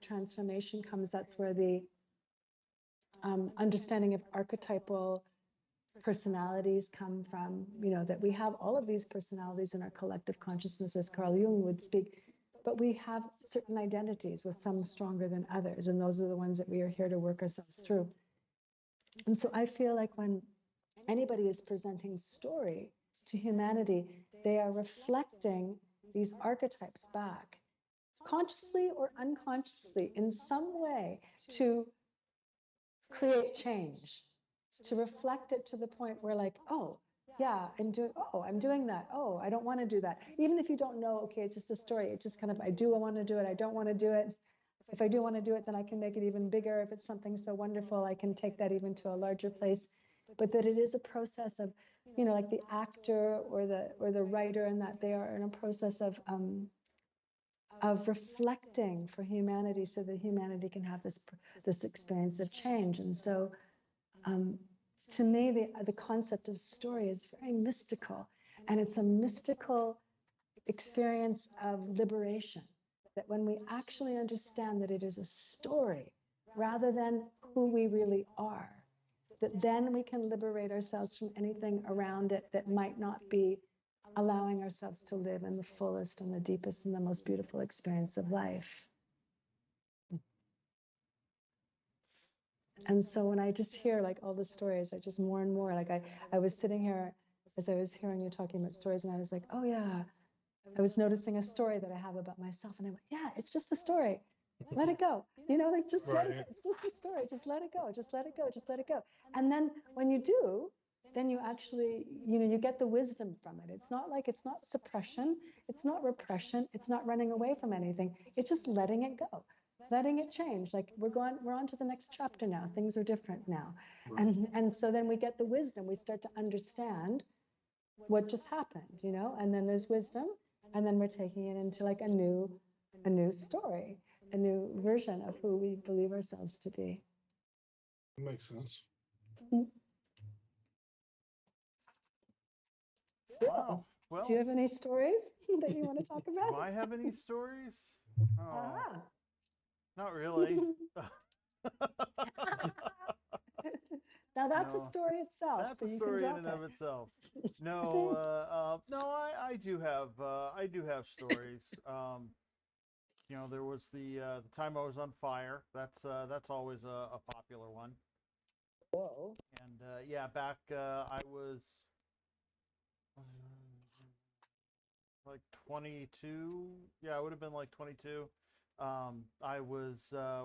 transformation comes. That's where the understanding of archetypal personalities come from, that we have all of these personalities in our collective consciousness, as Carl Jung would speak, but we have certain identities, with some stronger than others. And those are the ones that we are here to work ourselves through. And so I feel like when anybody is presenting story to humanity, they are reflecting these archetypes back, consciously or unconsciously, in some way, to create change, to reflect it to the point where, like, oh, yeah, I'm doing that. Oh, I don't want to do that. Even if you don't know, okay, it's just a story. It's just kind of, I want to do it. I don't want to do it. If I do want to do it, then I can make it even bigger. If it's something so wonderful, I can take that even to a larger place. But that it is a process of, like the actor or the writer, and that they are in a process of reflecting for humanity, so that humanity can have this experience of change. And so, to me, the concept of story is very mystical, and it's a mystical experience of liberation. That when we actually understand that it is a story rather than who we really are, that then we can liberate ourselves from anything around it that might not be allowing ourselves to live in the fullest and the deepest and the most beautiful experience of life. And so when I just hear like all the stories, I just more and more, like I was sitting here as I was hearing you talking about stories, and I was like, oh yeah, I was noticing a story that I have about myself, and I went, yeah, it's just a story. Let it go. Like just let it go. It's just a story. Just let it go. Just let it go. Just let it go. And then when you do, then you actually, you get the wisdom from it. It's not suppression. It's not repression. It's not running away from anything. It's just letting it go, letting it change. Like we're on to the next chapter now. Things are different now. And so then we get the wisdom. We start to understand what just happened, and then there's wisdom. And then we're taking it into like a new story, a new version of who we believe ourselves to be. That makes sense. Wow. Well, do you have any stories that you want to talk about? Do I have any stories? Oh, not really. Now that's a story itself. That's so a you story can in drop and it. of itself. No, I do have stories. There was the time I was on fire. That's always a popular one. Whoa. And yeah, back I was like 22. Yeah, I would have been like 22. I was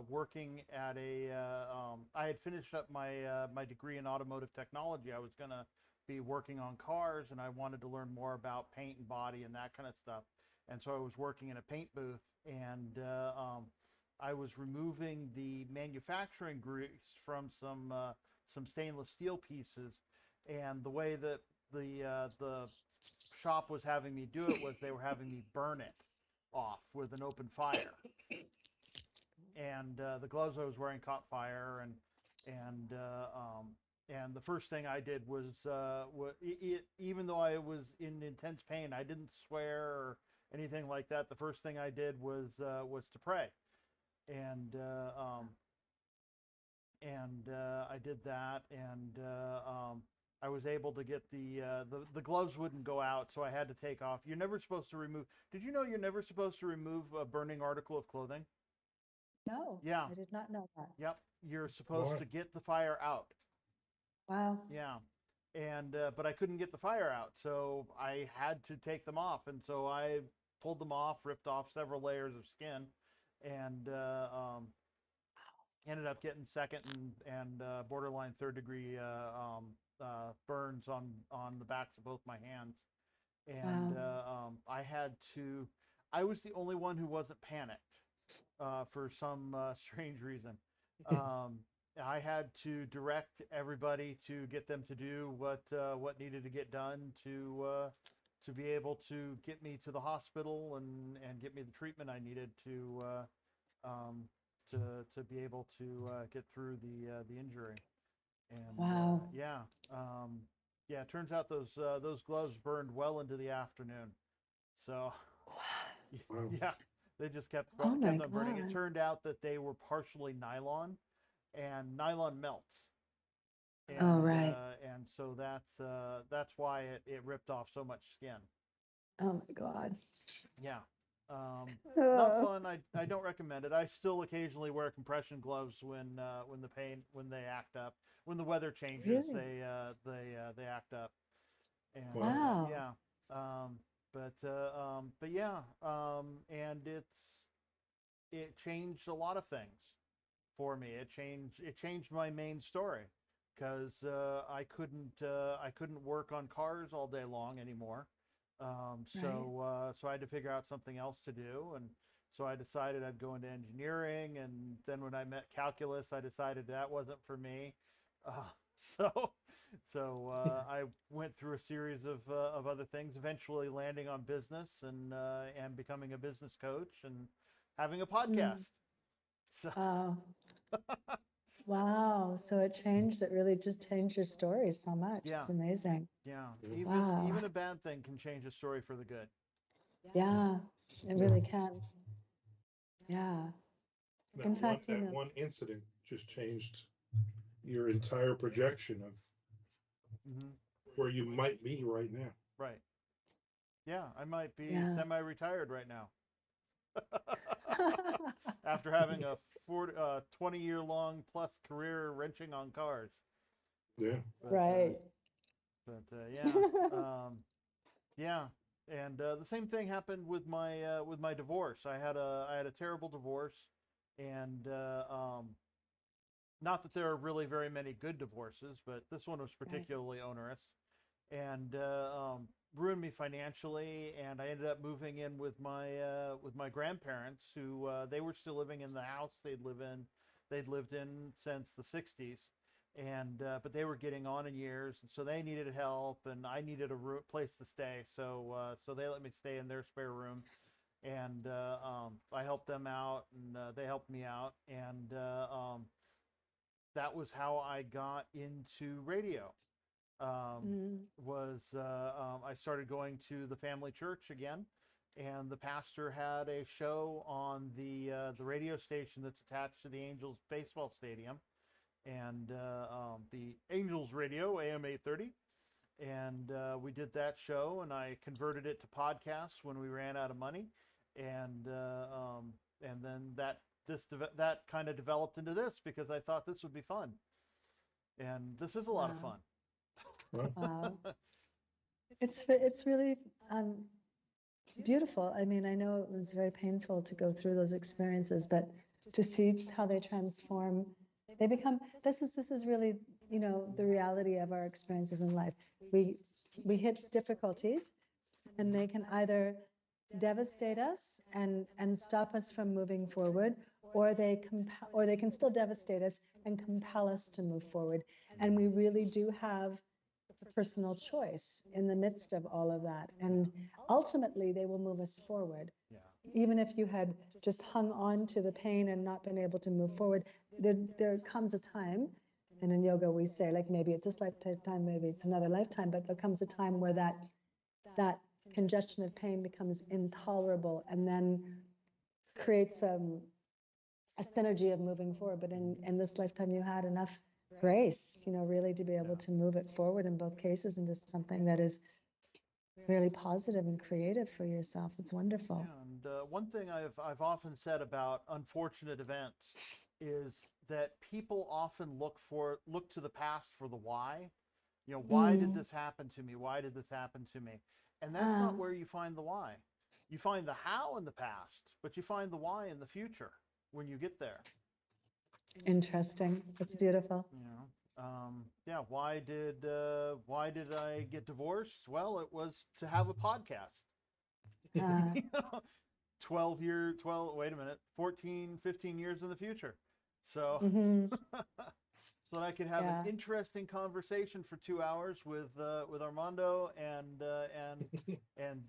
working at I had finished up my degree in automotive technology. I was gonna be working on cars, and I wanted to learn more about paint and body and that kind of stuff. And so I was working in a paint booth, and I was removing the manufacturing grease from some stainless steel pieces. And the way that the shop was having me do it was they were having me burn it off with an open fire. And the gloves I was wearing caught fire, and and the first thing I did was, even though I was in intense pain, I didn't swear or anything like that. The first thing I did was to pray, and I did that, and I was able to get the gloves wouldn't go out, so I had to take off. You're never supposed to remove. Did you know you're never supposed to remove a burning article of clothing? No, Yeah. I did not know that. Yep. You're supposed to get the fire out. Wow. Yeah. And but I couldn't get the fire out, so I had to take them off, and so I pulled them off, ripped off several layers of skin, and ended up getting second and borderline third degree burns on the backs of both my hands. And I was the only one who wasn't panicked for some strange reason. I had to direct everybody to get them to do what needed to get done to be able to get me to the hospital and get me the treatment I needed to be able to get through the injury. And Wow. yeah, it turns out those gloves burned well into the afternoon. So yeah, they just kept Oh my on burning. It God. turned out that they were partially nylon, and nylon melts. And, Oh, right. And so that's why it ripped off so much skin. Oh my God. Yeah. Not Ugh. fun. I don't recommend it. I still occasionally wear compression gloves when they act up. When the weather changes, Really? they act up. And Wow. yeah. But yeah. And it changed a lot of things for me. It changed my main story, because I couldn't work on cars all day long anymore. So I had to figure out something else to do, and so I decided I'd go into engineering. And then when I met calculus, I decided that wasn't for me. Uh, so I went through a series of other things, eventually landing on business and becoming a business coach and having a podcast. So Wow. Wow. So it really just changed your story so much. Yeah. It's amazing. yeah, Wow. even a bad thing can change a story for the good. Yeah, it really can. Yeah. In fact, that one incident just changed your entire projection of Mm-hmm. where you might be right now. Right. Yeah, I might be Yeah. semi-retired right now. After having a 20-year-long plus career wrenching on cars. Yeah. But, Right. Yeah. Yeah. And the same thing happened with my divorce. I had a terrible divorce, and not that there are really very many good divorces, but this one was particularly onerous, and ruined me financially. And I ended up moving in with my grandparents, who they were still living in the house they'd lived in since the 60s, and but they were getting on in years, and so they needed help, and I needed a place to stay. So they let me stay in their spare room, and I helped them out, and they helped me out, and that was how I got into radio. I started going to the family church again, and the pastor had a show on the radio station that's attached to the Angels baseball stadium, and the Angels Radio, AM 830. And we did that show, and I converted it to podcasts when we ran out of money, and then that kind of developed into this, because I thought this would be fun, and this is a lot of fun. Wow. It's really beautiful. I mean, I know it was very painful to go through those experiences, but to see how they transform, they become. This is really the reality of our experiences in life. We hit difficulties, and they can either devastate us and stop us from moving forward, or they can still devastate us and compel us to move forward. And we really do have a personal choice in the midst of all of that. And ultimately, they will move us forward. Yeah. Even if you had just hung on to the pain and not been able to move forward, there comes a time, and in yoga we say, like, maybe it's this lifetime, maybe it's another lifetime, but there comes a time where that congestion of pain becomes intolerable, and then creates a synergy of moving forward. But in this lifetime, you had enough grace, really to be able to move it forward in both cases into something that is really positive and creative for yourself. It's wonderful. Yeah, and one thing I've often said about unfortunate events is that people often look to the past for the why. Why did this happen to me? Why did this happen to me? And that's not where you find the why. You find the how in the past, but you find the why in the future when you get there. Interesting. That's beautiful. Yeah. Why did I get divorced? Well, it was to have a podcast. 12, 14, 15 years in the future. So, so that I could have an interesting conversation for 2 hours with Armando and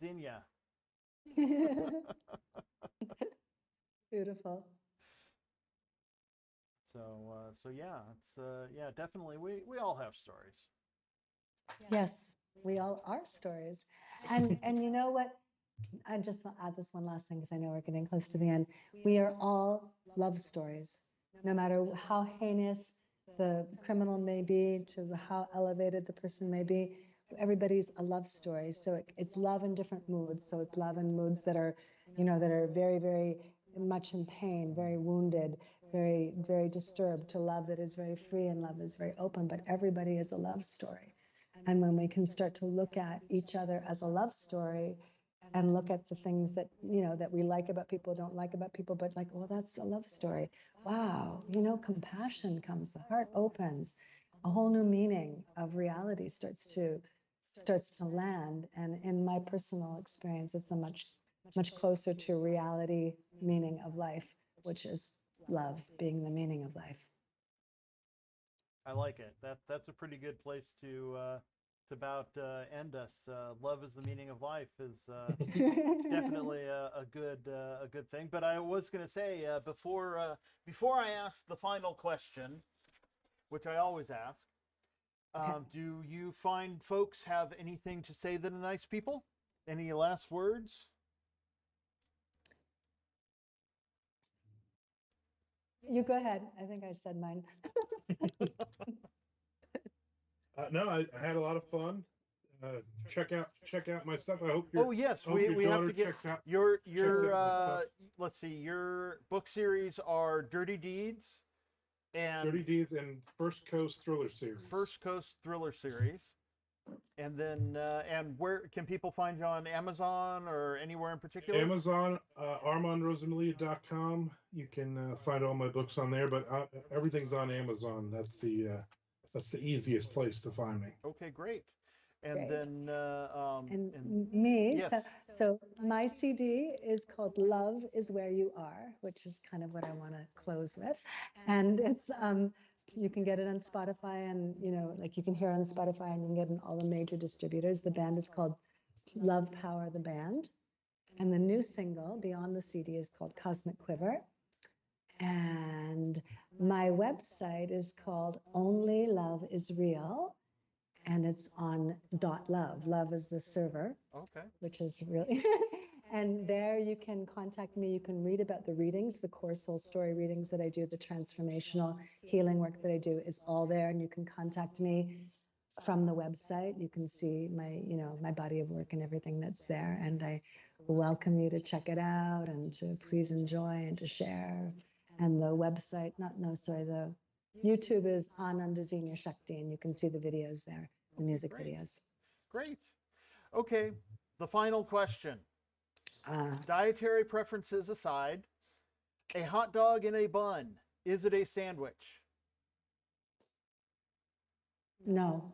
Xenia. Beautiful. So yeah, it's definitely we all have stories. Yes, we all are stories. And you know what? I just want to add this one last thing, because I know we're getting close to the end. We are all love stories, no matter how heinous the criminal may be, to how elevated the person may be. Everybody's a love story. So it's love in different moods. So it's love in moods that are, that are very, very much in pain, very wounded, very, very disturbed, to love that is very free and love that is very open. But everybody is a love story. And when we can start to look at each other as a love story, and look at the things that, that we like about people, don't like about people, but like, well, that's a love story. Wow. Compassion comes, the heart opens, a whole new meaning of reality starts to land. And in my personal experience, it's a much closer to reality meaning of life, which is love being the meaning of life. I like it. That's a pretty good place to about end us. Love is the meaning of life is definitely a good thing. But I was going to say before I ask the final question, which I always ask, do you find folks have anything to say that are nice people? Any last words? You go ahead. I think I said mine. No, I had a lot of fun. Check out my stuff. I hope your Oh yes, I hope your we have daughter to get checks out your my stuff. let's see, your book series are Dirty Deeds and Dirty Deeds and First Coast Thriller series. First Coast Thriller series. And then and where can people find you, on Amazon or anywhere in particular? Amazon, ArmandRosamillia.com. You can find all my books on there, but everything's on Amazon. That's the easiest place to find me. Okay, great. And Great. then and me, yes. so my CD is called Love is Where You Are, which is kind of what I want to close with. And it's you can get it on Spotify, and like you can hear it on Spotify, and you can get it in all the major distributors. The band is called Love Power the Band. And the new single, Beyond the CD, is called Cosmic Quiver. And my website is called Only Love Is Real. And it's on .love. Love is the server. Okay. Which is really, and there you can contact me. You can read about the readings, the core soul story readings that I do, the transformational healing work that I do is all there. And you can contact me from the website. You can see my, my body of work and everything that's there. And I welcome you to check it out and to please enjoy and to share. And the website, the YouTube is Ananda Xenia Shakti, and you can see the videos there, the music videos. Great. Okay, the final question. Dietary preferences aside, a hot dog in a bun, is it a sandwich? No.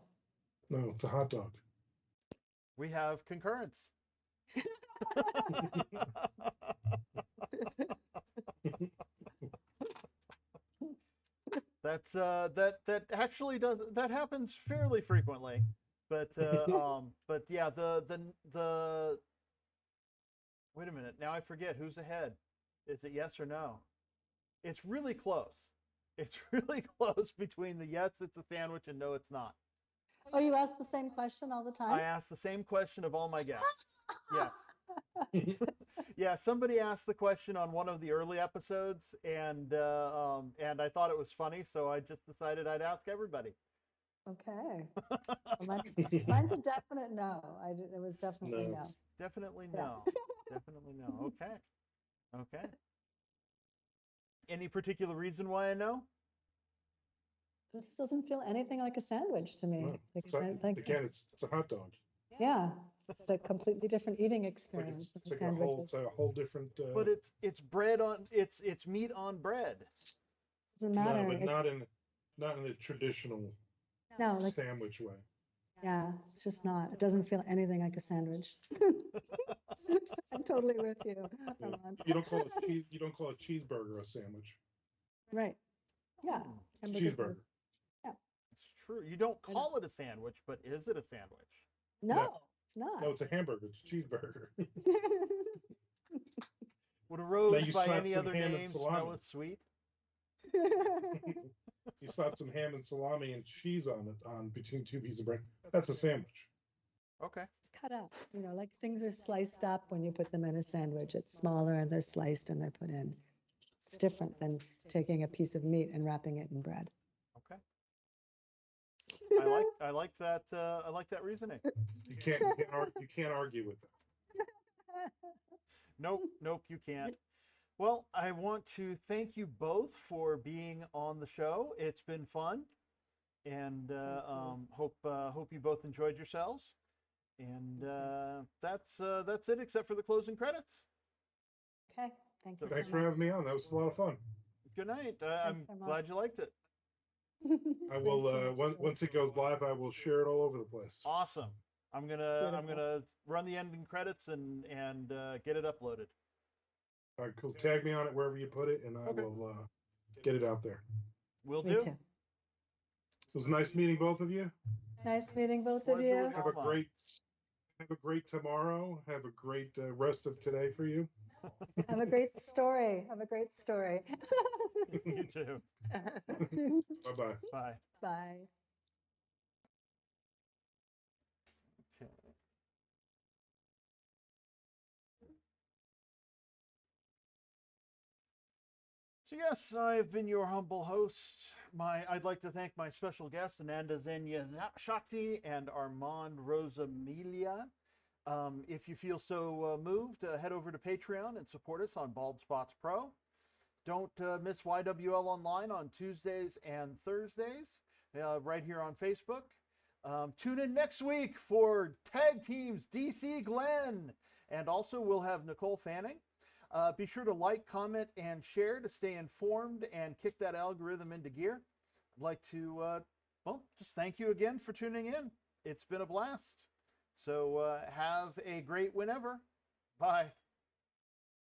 No, it's a hot dog. We have concurrence. That actually that happens fairly frequently, but yeah, the wait a minute, now I forget who's ahead. Is it yes or no? It's really close. It's really close between the yes, it's a sandwich, and no, it's not. Oh, you ask the same question all the time? I ask the same question of all my guests. Yes. Yeah, somebody asked the question on one of the early episodes, and I thought it was funny, so I just decided I'd ask everybody. Okay. Well, mine's a definite no. It was definitely no. Definitely Yeah. no. Definitely no. Okay. Okay. Any particular reason why I know? This doesn't feel anything like a sandwich to me. No. Like, It's a hot dog. yeah, it's a completely different eating experience. It's like a whole different. But it's bread on it's meat on bread. Doesn't matter. No, but not in the traditional like sandwich way. yeah, it's just not. It doesn't feel anything like a sandwich. I'm totally with you. Yeah. Armand. You don't call a cheeseburger a sandwich. Right. Yeah. It's a Hamburgers cheeseburger. is- Yeah. It's true. You don't call it a sandwich, but is it a sandwich? No, it's not. No, it's a hamburger. It's a cheeseburger. Would a Now rose you by slap any some other ham and name salami. smell as sweet? You slap some ham and salami and cheese on between two pieces of bread. That's a sandwich. Okay. It's cut up. Like things are sliced up when you put them in a sandwich. It's smaller and they're sliced and they're put in. It's different than taking a piece of meat and wrapping it in bread. Okay. I like that. I like that reasoning. You can't argue with it. Nope, you can't. Well, I want to thank you both for being on the show. It's been fun, and hope you both enjoyed yourselves. And that's it, except for the closing credits. Okay. Thank you. Thanks so for much. having me on. That was a lot of fun. Good night. I'm so much. glad you liked it. I will once it goes live, I will share it all over the place. Awesome. I'm gonna Beautiful. run the ending credits and get it uploaded. All right, cool. Tag me on it wherever you put it, and I will get it out there. Will Me do. too. It was nice meeting both of you. Nice meeting both of Pleasure you. was Have a great tomorrow. Have a great rest of today for you. Have a great story. Have a great story. You too. Bye-bye. Bye. Bye. Okay. So yes, I've been your humble host. I'd like to thank my special guests, Ananda Xenia Shakti and Armand Rosamillia. If you feel so moved, head over to Patreon and support us on Bald Spots Pro. Don't miss YWL Online on Tuesdays and Thursdays, right here on Facebook. Tune in next week for Tag Teams DC Glenn. And also we'll have Nicole Fanning. Be sure to like, comment, and share to stay informed and kick that algorithm into gear. I'd like to, just thank you again for tuning in. It's been a blast. So have a great whenever. Bye.